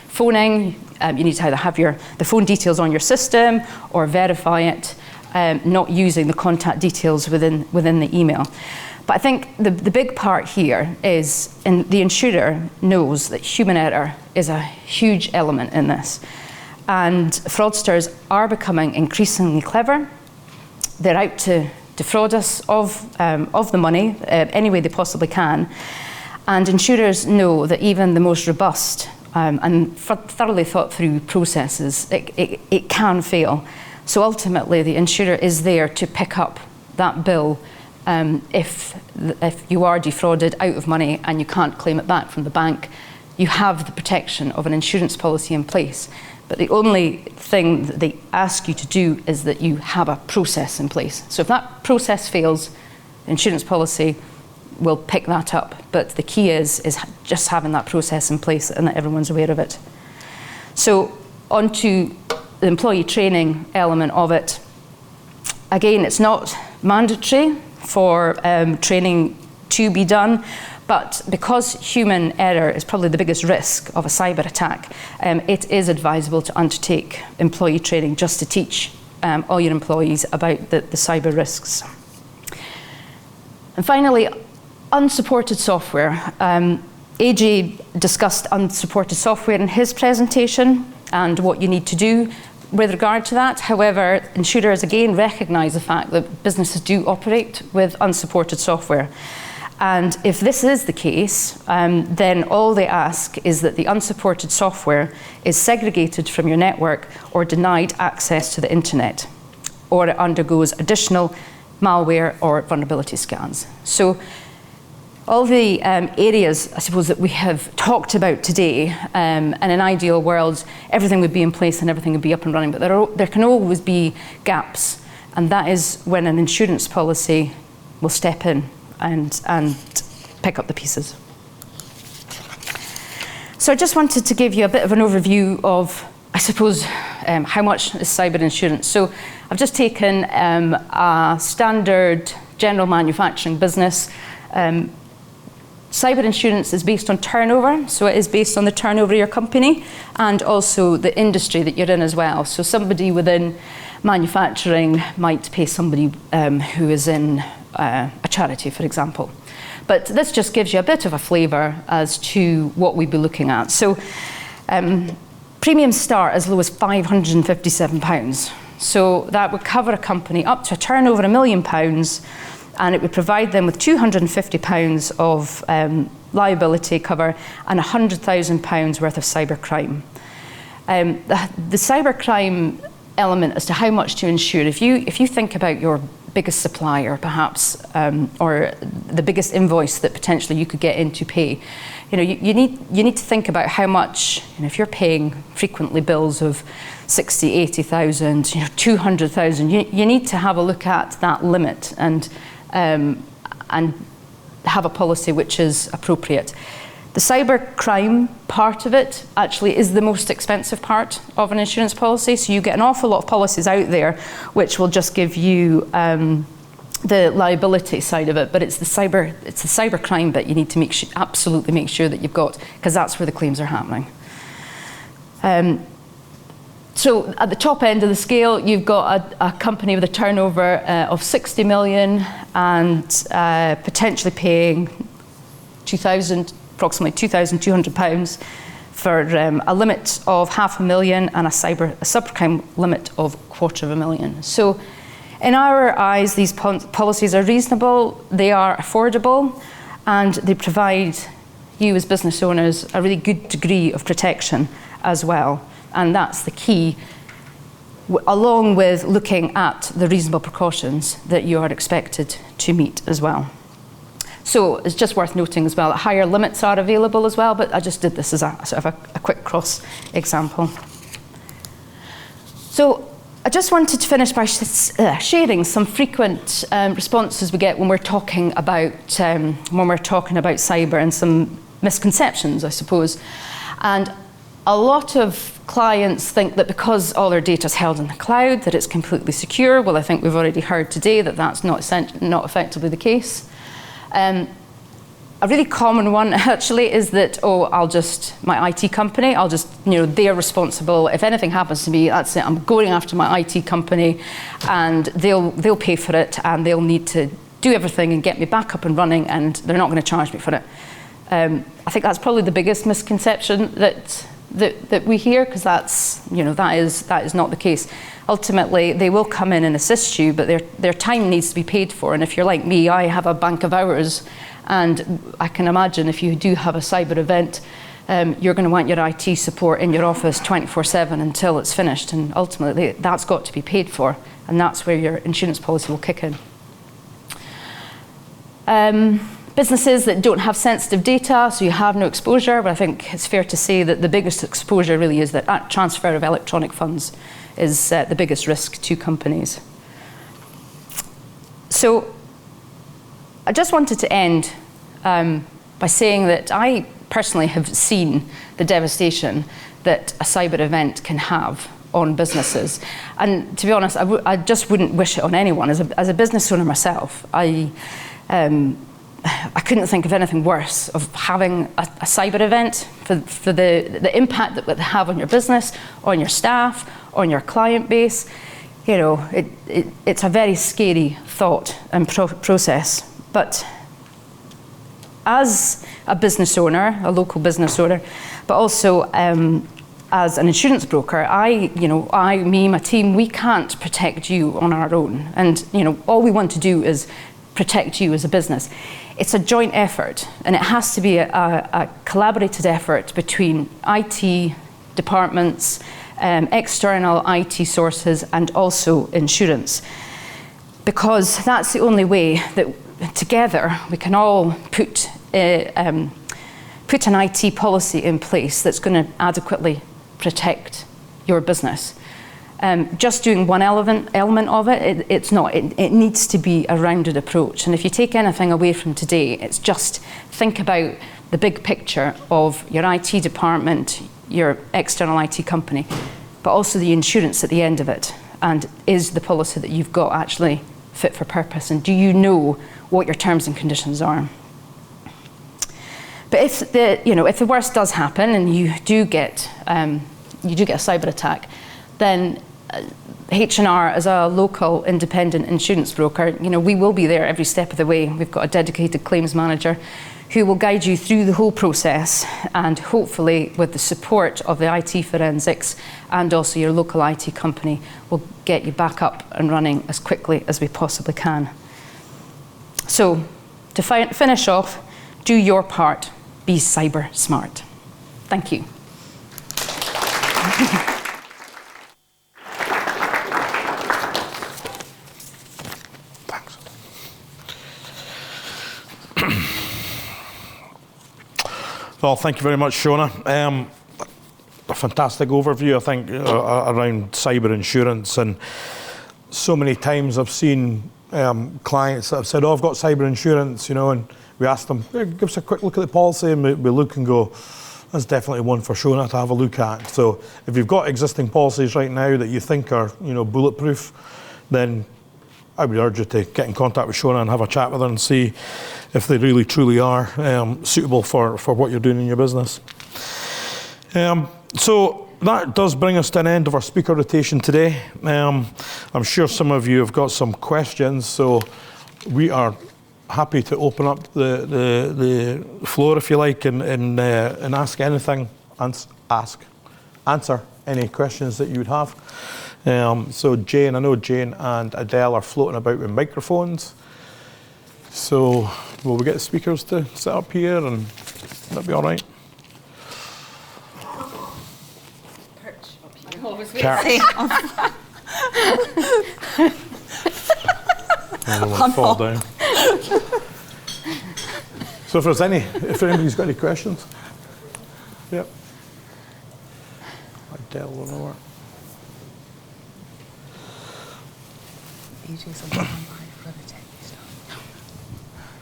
L: phoning. You need to either have the phone details on your system or verify it, not using the contact details within the email. But I think the big part here is the insurer knows that human error is a huge element in this. And fraudsters are becoming increasingly clever. They're out to defraud us of the money any way they possibly can. And insurers know that even the most robust and thoroughly thought through processes, it can fail. So ultimately, the insurer is there to pick up that bill if you are defrauded out of money and you can't claim it back from the bank. You have the protection of an insurance policy in place. But the only thing that they ask you to do is that you have a process in place. So if that process fails, the insurance policy will pick that up. But the key is just having that process in place and that everyone's aware of it. So on to the employee training element of it. Again, it's not mandatory for training to be done. But because human error is probably the biggest risk of a cyber attack, it is advisable to undertake employee training just to teach all your employees about the cyber risks. And finally, unsupported software. AJ discussed unsupported software in his presentation and what you need to do with regard to that. However, insurers again recognise the fact that businesses do operate with unsupported software. And if this is the case, then all they ask is that the unsupported software is segregated from your network or denied access to the internet, or it undergoes additional malware or vulnerability scans. So all the areas, I suppose, that we have talked about today, in an ideal world, everything would be in place and everything would be up and running, but there can always be gaps, and that is when an insurance policy will step in and pick up the pieces. So I just wanted to give you a bit of an overview of, I suppose, how much is cyber insurance. So I've just taken a standard general manufacturing business. Cyber insurance is based on turnover, so it is based on the turnover of your company and also the industry that you're in as well. So somebody within manufacturing might pay somebody who is in a charity, for example. But this just gives you a bit of a flavour as to what we'd be looking at. So premiums start as low as £557. So that would cover a company up to a turnover of £1 million, and it would provide them with £250 of liability cover and £100,000 worth of cybercrime. The cybercrime element as to how much to insure, if you think about your biggest supplier perhaps, or the biggest invoice that potentially you could get in to pay, you need to think about how much, if you're paying frequently bills of 60, 80,000, 200,000, you need to have a look at that limit and have a policy which is appropriate. The cybercrime part of it actually is the most expensive part of an insurance policy. So you get an awful lot of policies out there which will just give you the liability side of it, but it's the cybercrime bit you need to absolutely make sure that you've got, because that's where the claims are happening. So at the top end of the scale, you've got a company with a turnover of 60 million and potentially paying approximately £2,200 for a limit of £500,000 and a cybercrime limit of £250,000. So in our eyes, these policies are reasonable, they are affordable, and they provide you as business owners a really good degree of protection as well. And that's the key, along with looking at the reasonable precautions that you are expected to meet as well. So it's just worth noting as well that higher limits are available as well, but I just did this as a sort of a quick cross example. So I just wanted to finish by sharing some frequent responses we get when we're talking about cyber, and some misconceptions, I suppose. And a lot of clients think that because all their data is held in the cloud, that it's completely secure. Well, I think we've already heard today that that's not effectively the case. A really common one actually is that, my IT company, they're responsible. If anything happens to me, that's it, I'm going after my IT company, and they'll pay for it, and they'll need to do everything and get me back up and running, and they're not going to charge me for it. I think that's probably the biggest misconception that we hear, because that is not the case. Ultimately, they will come in and assist you, but their time needs to be paid for. And if you're like me, I have a bank of hours, and I can imagine if you do have a cyber event, you're going to want your IT support in your office 24/7 until it's finished, and ultimately that's got to be paid for, and that's where your insurance policy will kick in. Businesses that don't have sensitive data, so you have no exposure, but I think it's fair to say that the biggest exposure really is that transfer of electronic funds is the biggest risk to companies. So I just wanted to end by saying that I personally have seen the devastation that a cyber event can have on businesses. And to be honest, I just wouldn't wish it on anyone. As a business owner myself, I couldn't think of anything worse of having a cyber event for the impact that it would have on your business, on your staff, on your client base. It's a very scary thought and process. But as a business owner, a local business owner, but also as an insurance broker, my team, we can't protect you on our own. And all we want to do is protect you as a business. It's a joint effort, and it has to be a collaborated effort between IT departments, external IT sources, and also insurance, because that's the only way that together we can all put an IT policy in place that's going to adequately protect your business. Just doing one element of it, it's not. It needs to be a rounded approach. And if you take anything away from today, it's just think about the big picture of your IT department, your external IT company, but also the insurance at the end of it. And is the policy that you've got actually fit for purpose? And do you know what your terms and conditions are? But if the worst does happen and you do get a cyber attack, then H&R, as a local independent insurance broker, we will be there every step of the way. We've got a dedicated claims manager who will guide you through the whole process, and hopefully with the support of the IT forensics and also your local IT company, will get you back up and running as quickly as we possibly can. So to finish off, do your part, be cyber smart. Thank you.
A: Well, thank you very much, Shona. A fantastic overview, I think, around cyber insurance. And so many times I've seen clients that have said, I've got cyber insurance, and we ask them, hey, give us a quick look at the policy, and we look and go, that's definitely one for Shona to have a look at. So if you've got existing policies right now that you think are, bulletproof, then I would urge you to get in contact with Shona and have a chat with her and see if they really truly are suitable for what you're doing in your business. So that does bring us to an end of our speaker rotation today. I'm sure some of you have got some questions, so we are happy to open up the floor, if you like, and ask anything, answer any questions that you would have. So Jane, I know Jane and Adele are floating about with microphones. So will we get the speakers to sit up here, and that'll be all right? I don't want to fall down. So if anybody's got any questions, yep. Adele will know her.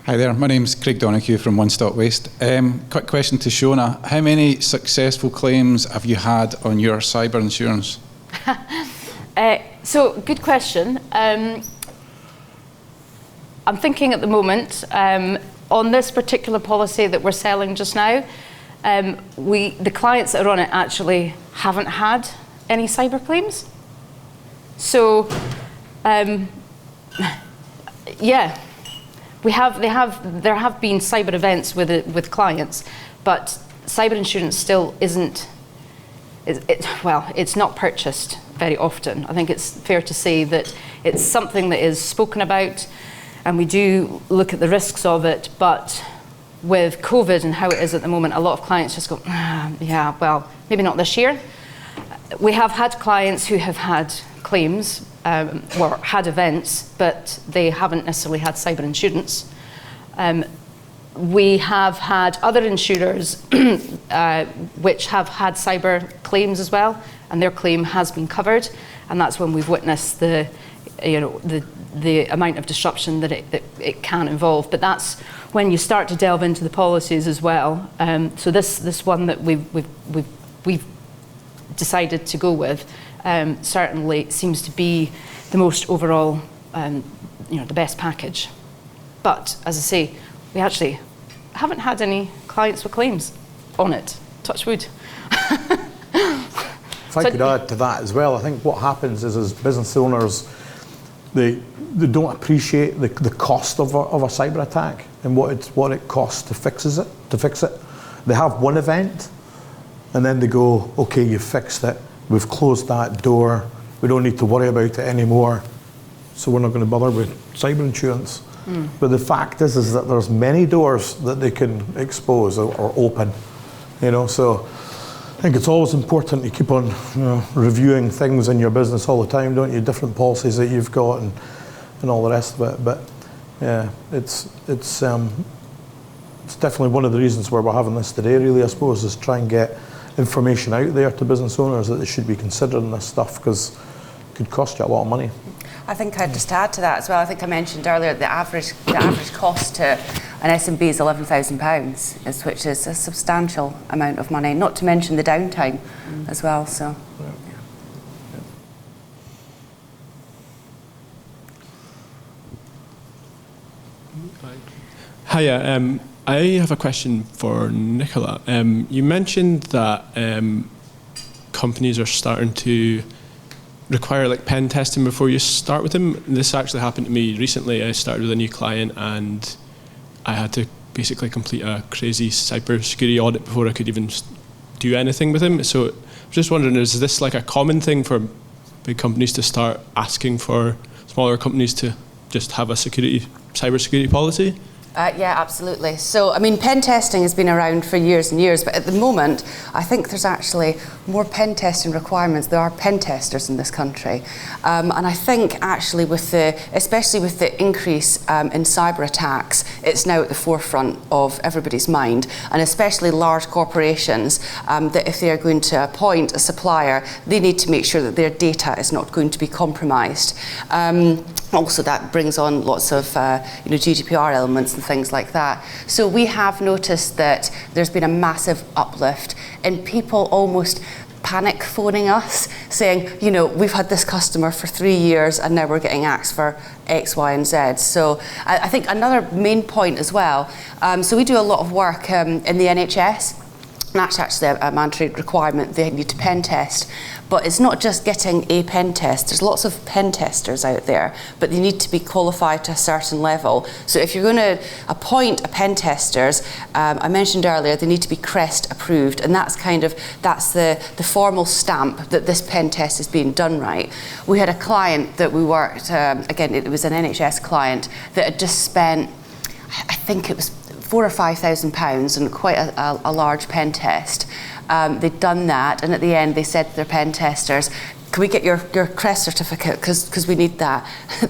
M: Hi there, my name's Craig Donoghue from One Stop Waste. Quick question to Shona. How many successful claims have you had on your cyber insurance?
L: So, good question. I'm thinking at the moment, on this particular policy that we're selling just now, the clients that are on it actually haven't had any cyber claims. So, yeah. There have been cyber events with clients, but cyber insurance still isn't. It's not purchased very often. I think it's fair to say that it's something that is spoken about, and we do look at the risks of it. But with COVID and how it is at the moment, a lot of clients just go, yeah, well, maybe not this year. We have had clients who have had claims. Or had events, but they haven't necessarily had cyber insurance. We have had other insurers which have had cyber claims as well, and their claim has been covered, and that's when we've witnessed the amount of disruption that it can involve. But that's when you start to delve into the policies as well. So this one that we've decided to go with certainly seems to be the most overall, the best package. But as I say, we actually haven't had any clients with claims on it. Touch wood.
A: If I could add to that as well, I think what happens is, as business owners, they don't appreciate the cost of a cyber attack and what it costs to fix it. They have one event, and then they go, okay, you've fixed it. We've closed that door. We don't need to worry about it anymore. So we're not going to bother with cyber insurance. But the fact is that there's many doors that they can expose or open. So I think it's always important to keep on reviewing things in your business all the time, don't you? Different policies that you've got and all the rest of it. But yeah, it's definitely one of the reasons why we're having this today, really, I suppose, is try and get information out there to business owners that they should be considering this stuff, because it could cost you a lot of money.
J: I think I'd just add to that as well. I think I mentioned earlier the average cost to and SMB is £11,000, which is a substantial amount of money, not to mention the downtime as well. So.
N: Hiya, I have a question for Nicola. You mentioned that companies are starting to require like pen testing before you start with them. This actually happened to me recently. I started with a new client and I had to basically complete a crazy cybersecurity audit before I could even do anything with him. So I'm just wondering, is this like a common thing for big companies to start asking for smaller companies to just have a cybersecurity policy?
J: Yeah, absolutely. So, I mean, pen testing has been around for years and years, but at the moment, I think there's actually more pen testing requirements. There are pen testers in this country. And I think actually especially with the increase in cyber attacks, it's now at the forefront of everybody's mind, and especially large corporations, that if they are going to appoint a supplier, they need to make sure that their data is not going to be compromised. Also, that brings on lots of GDPR elements and things like that. So we have noticed that there's been a massive uplift in people almost panic phoning us saying, we've had this customer for 3 years and now we're getting axed for X, Y, and Z. So I think another main point as well, so we do a lot of work in the NHS. And that's actually a mandatory requirement. They need to pen test. But it's not just getting a pen test. There's lots of pen testers out there, but they need to be qualified to a certain level. So if you're going to appoint a pen testers, I mentioned earlier, they need to be CREST approved, and that's the formal stamp that this pen test is being done right. We had a client that we worked, again, it was an NHS client that had just spent, I think it was £4,000 or £5,000 on quite a large pen test. They'd done that, and at the end they said to their pen testers, can we get your CREST certificate, because we need that.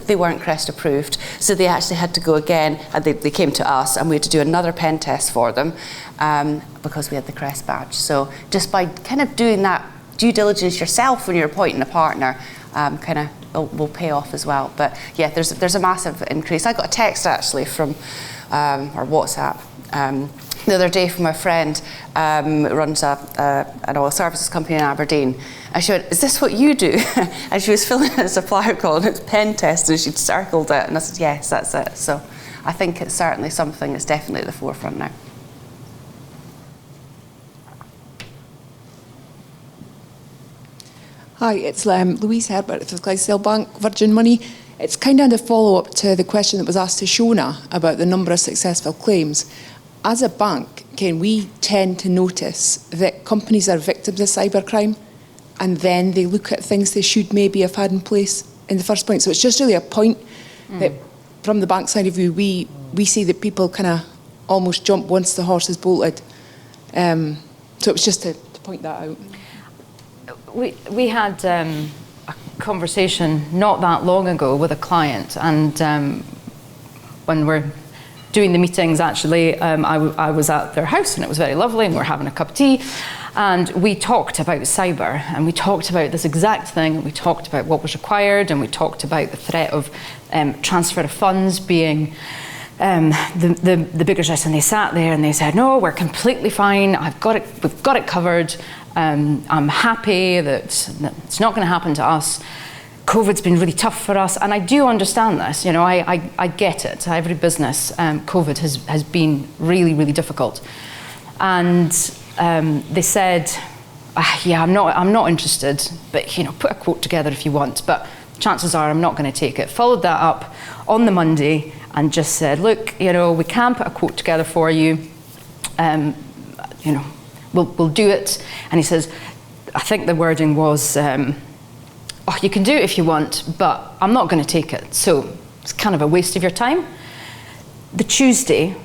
J: They weren't CREST approved, so they actually had to go again, and they came to us, and we had to do another pen test for them because we had the CREST badge. So just by kind of doing that due diligence yourself when you're appointing a partner, will pay off as well. But yeah, there's a massive increase. I got a text actually from or WhatsApp the other day from a friend who runs an oil services company in Aberdeen. I said, is this what you do? And she was filling in a supplier call and it's pen test, and she'd circled it, and I said, yes, that's it. So I think it's certainly something that's definitely at the forefront now.
O: Hi, it's Louise Herbert from Clydesdale Bank, Virgin Money. It's kind of a follow-up to the question that was asked to Shona about the number of successful claims. As a bank, can we tend to notice that companies are victims of cybercrime and then they look at things they should maybe have had in place in the first point? So it's just really a point that from the bank side of view, we see that people kind of almost jump once the horse is bolted. So it was just to point that out.
L: We had a conversation not that long ago with a client, and when we're doing the meetings, actually, I was at their house and it was very lovely, and we're having a cup of tea, and we talked about cyber, and we talked about this exact thing, and we talked about what was required, and we talked about the threat of transfer of funds being the biggest risk. And they sat there and they said, no, we're completely fine, we've got it covered. I'm happy that it's not going to happen to us. COVID's been really tough for us, and I do understand this. I get it. Every business, COVID has been really, really difficult. And they said, yeah, I'm not interested, but put a quote together if you want. But chances are I'm not going to take it. Followed that up on the Monday and just said, look, we can put a quote together for you. We'll do it. And he says, I think the wording was, you can do it if you want, but I'm not going to take it. So it's kind of a waste of your time. The Tuesday,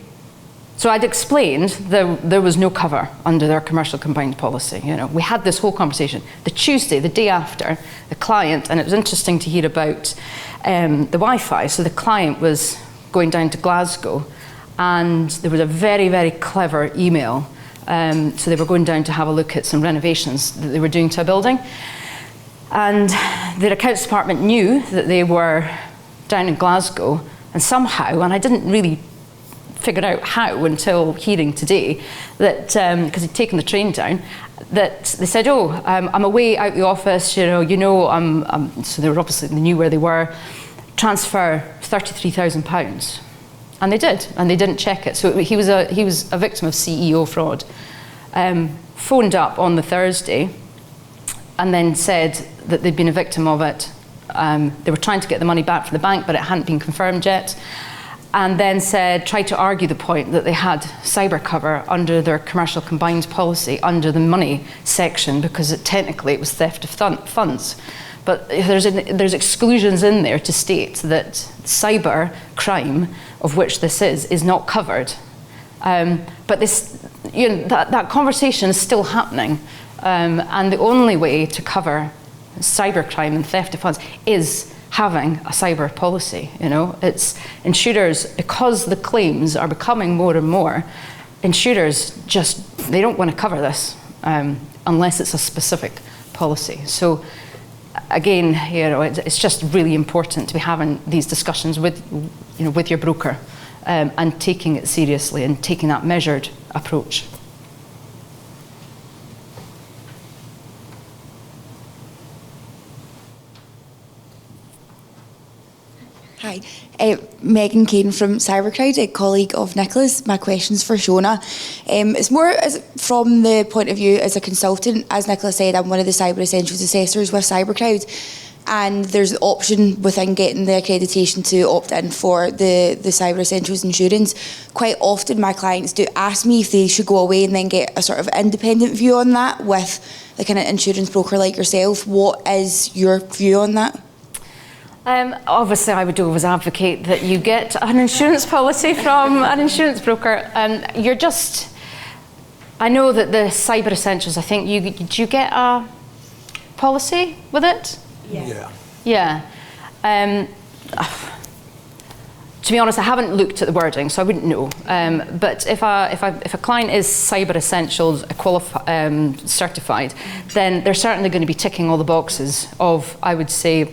L: so I'd explained there was no cover under their commercial combined policy. We had this whole conversation. The Tuesday, the day after, the client, and it was interesting to hear about the Wi-Fi. So the client was going down to Glasgow, and there was a very, very clever email. So they were going down to have a look at some renovations that they were doing to a building. And their accounts department knew that they were down in Glasgow, and somehow, and I didn't really figured out how until hearing today, that because he'd taken the train down, that they said, "Oh, I'm away out the office. So they were obviously, they knew where they were. Transfer £33,000." And they did, and they didn't check it. So he was a victim of CEO fraud. Phoned up on the Thursday, and then said that they'd been a victim of it. They were trying to get the money back from the bank, but it hadn't been confirmed yet. And then tried to argue the point that they had cyber cover under their commercial combined policy under the money section, because technically it was theft of funds. But there's exclusions in there to state that cyber crime, of which this is not covered. But this, that conversation is still happening, and the only way to cover cybercrime and theft of funds is having a cyber policy. It's insurers, because the claims are becoming more and more. Insurers they don't want to cover this unless it's a specific policy. So again, it's just really important to be having these discussions with your broker. And taking it seriously and taking that measured approach.
E: Hi, Megan Kane from CyberCrowd, a colleague of Nicola's. My question's for Shona. It's more from the point of view as a consultant. As Nicola said, I'm one of the Cyber Essentials assessors with CyberCrowd. And there's the option within getting the accreditation to opt in for the Cyber Essentials insurance. Quite often my clients do ask me if they should go away and then get a sort of independent view on that with the kind of insurance broker like yourself. What is your view on that?
L: Obviously, I would always advocate that you get an insurance policy from an insurance broker. I know that the Cyber Essentials, I think, did you get a policy with it? Yeah. To be honest, I haven't looked at the wording, so I wouldn't know. But if a client is Cyber Essentials certified, then they're certainly going to be ticking all the boxes of, I would say,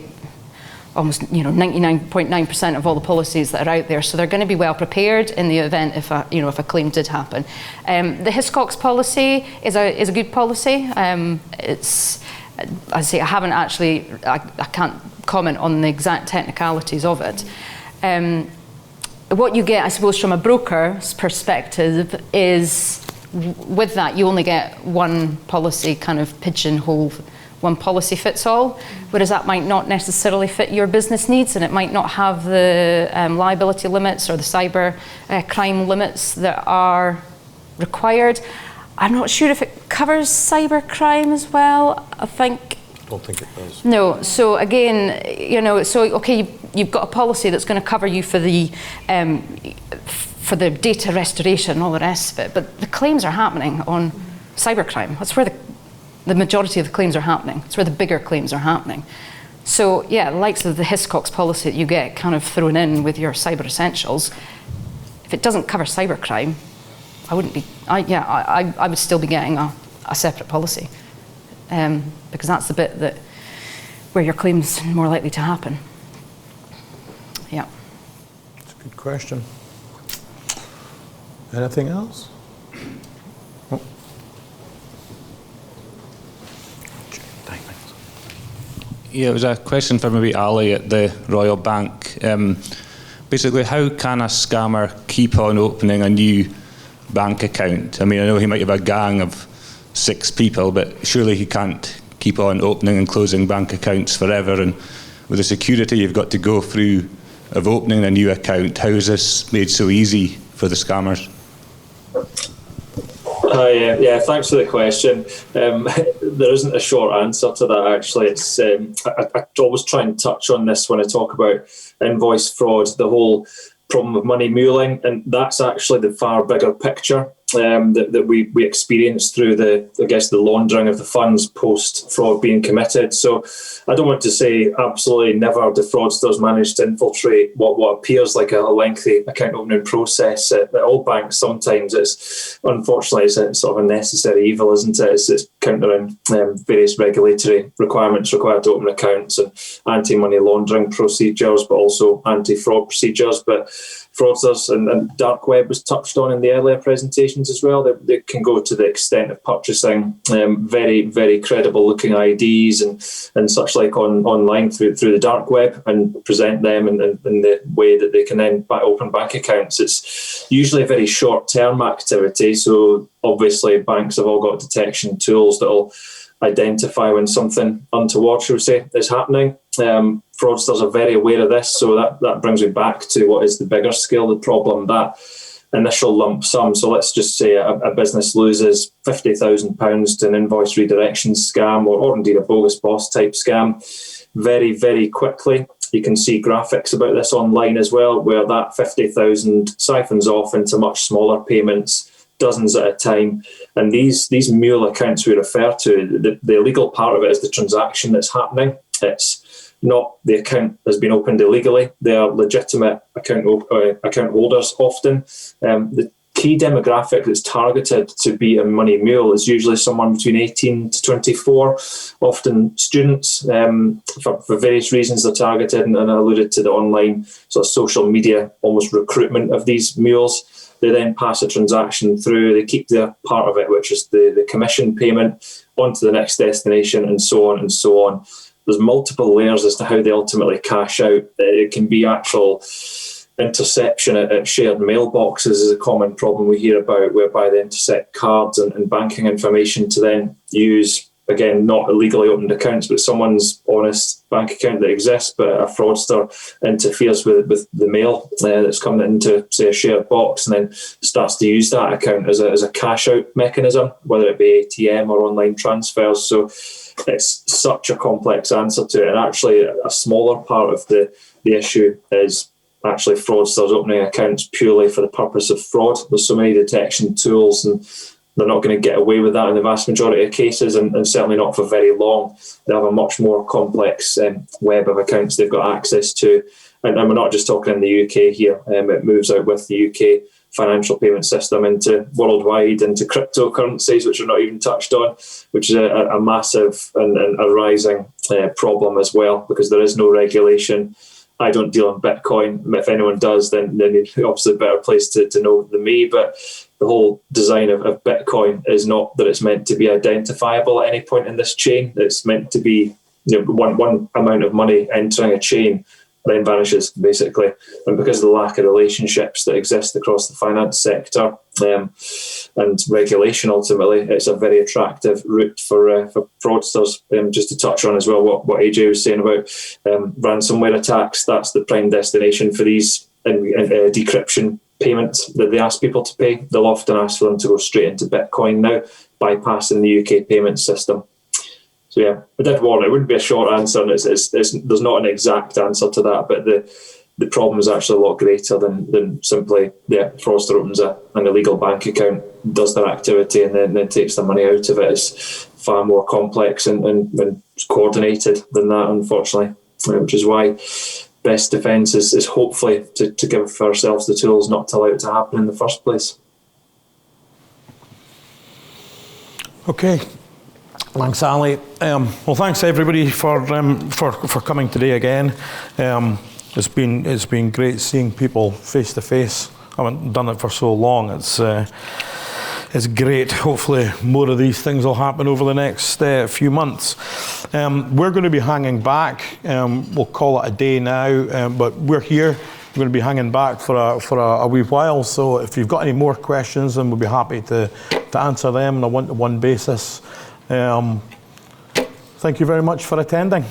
L: almost 99.9% of all the policies that are out there. So they're going to be well prepared in the event if a claim did happen. The Hiscox policy is a good policy. I say I haven't actually, I can't comment on the exact technicalities of it. What you get, I suppose, from a broker's perspective is, with that, you only get one policy kind of pigeonhole, one policy fits all, whereas that might not necessarily fit your business needs, and it might not have the liability limits or the cyber crime limits that are required. I'm not sure if it covers cyber crime as well. I don't think it does. No. So again, you've got a policy that's going to cover you for the data restoration and all the rest of it, but the claims are happening on cybercrime. That's where the majority of the claims are happening. It's where the bigger claims are happening. So yeah, the likes of the Hiscox policy that you get kind of thrown in with your Cyber Essentials, if it doesn't cover cybercrime, I wouldn't be. I would still be getting a separate policy, because that's the bit where your claim's more likely to happen. Yeah.
A: That's a good question. Anything else? Oh.
P: Yeah, it was a question for maybe Ali at the Royal Bank. Basically, how can a scammer keep on opening a new bank account? I mean, I know he might have a gang of 6 people, but surely he can't keep on opening and closing bank accounts forever. And with the security you've got to go through of opening a new account, how is this made so easy for the scammers?
B: Yeah, thanks for the question. There isn't a short answer to that, actually. It's I always try and touch on this when I talk about invoice fraud, the whole problem of money muling, and that's actually the far bigger picture that we experience through the laundering of the funds post fraud being committed. So I don't want to say absolutely never do fraudsters manage to infiltrate what appears like a lengthy account opening process at all banks. Sometimes unfortunately it's a sort of a necessary evil, isn't it? It's countering various regulatory requirements required to open accounts and anti-money laundering procedures, but also anti-fraud procedures. But fraudsters and dark web was touched on in the earlier presentations as well. They can go to the extent of purchasing very, very credible looking IDs and such like online through the dark web and present them in the way that they can then open bank accounts. It's usually a very short-term activity, so obviously banks have all got detection tools that will identify when something untoward, shall we say, is happening. Fraudsters are very aware of this, so that brings me back to what is the bigger scale of the problem, that initial lump sum. So let's just say a business loses £50,000 to an invoice redirection scam or indeed a bogus boss type scam very, very quickly. You can see graphics about this online as well, where that 50,000 siphons off into much smaller payments, dozens at a time. And these mule accounts we refer to, the illegal part of it is the transaction that's happening. It's not the account has been opened illegally. They are legitimate account holders often. The key demographic that's targeted to be a money mule is usually someone between 18 to 24, often students. For various reasons they're targeted, and I alluded to the online sort of social media almost recruitment of these mules. They then pass a transaction through, they keep their part of it, which is the commission payment, onto the next destination, and so on and so on. There's multiple layers as to how they ultimately cash out. It can be actual interception at shared mailboxes is a common problem we hear about, whereby they intercept cards and banking information to then use, again, not illegally opened accounts, but someone's honest bank account that exists, but a fraudster interferes with the mail that's coming into, say, a shared box, and then starts to use that account as a cash out mechanism, whether it be ATM or online transfers. So it's such a complex answer to it. And actually a smaller part of the issue is actually fraudsters opening accounts purely for the purpose of fraud. There's so many detection tools, and they're not going to get away with that in the vast majority of cases, and certainly not for very long. They have a much more complex web of accounts they've got access to. And we're not just talking in the UK here. It moves out with the UK financial payment system into worldwide, into cryptocurrencies, which are not even touched on, which is a massive and a rising problem as well, because there is no regulation. I don't deal in Bitcoin. If anyone does, then you're obviously a better place to know than me. But the whole design of Bitcoin is not that it's meant to be identifiable at any point in this chain. It's meant to be one amount of money entering a chain then vanishes, basically. And because of the lack of relationships that exist across the finance sector and regulation, ultimately, it's a very attractive route for fraudsters. Just to touch on as well what AJ was saying about ransomware attacks, that's the prime destination for these decryption payments that they ask people to pay. They'll often ask for them to go straight into Bitcoin now, bypassing the UK payment system. So yeah, I did warn it wouldn't be a short answer, and there's not an exact answer to that, but the problem is actually a lot greater than simply fraudster opens an illegal bank account, does their activity, and then takes the money out of it. It's far more complex and coordinated than that, unfortunately, which is why best defence is hopefully to give ourselves the tools not to allow it to happen in the first place.
A: Okay. Thanks, Ali. Well, thanks everybody for coming today again. It's been great seeing people face to face. I haven't done it for so long. It's great. Hopefully, more of these things will happen over the next few months. We're going to be hanging back. We'll call it a day now, but we're here. We're going to be hanging back for a wee while. So if you've got any more questions, then we'll be happy to answer them on a one-to-one basis. Thank you very much for attending.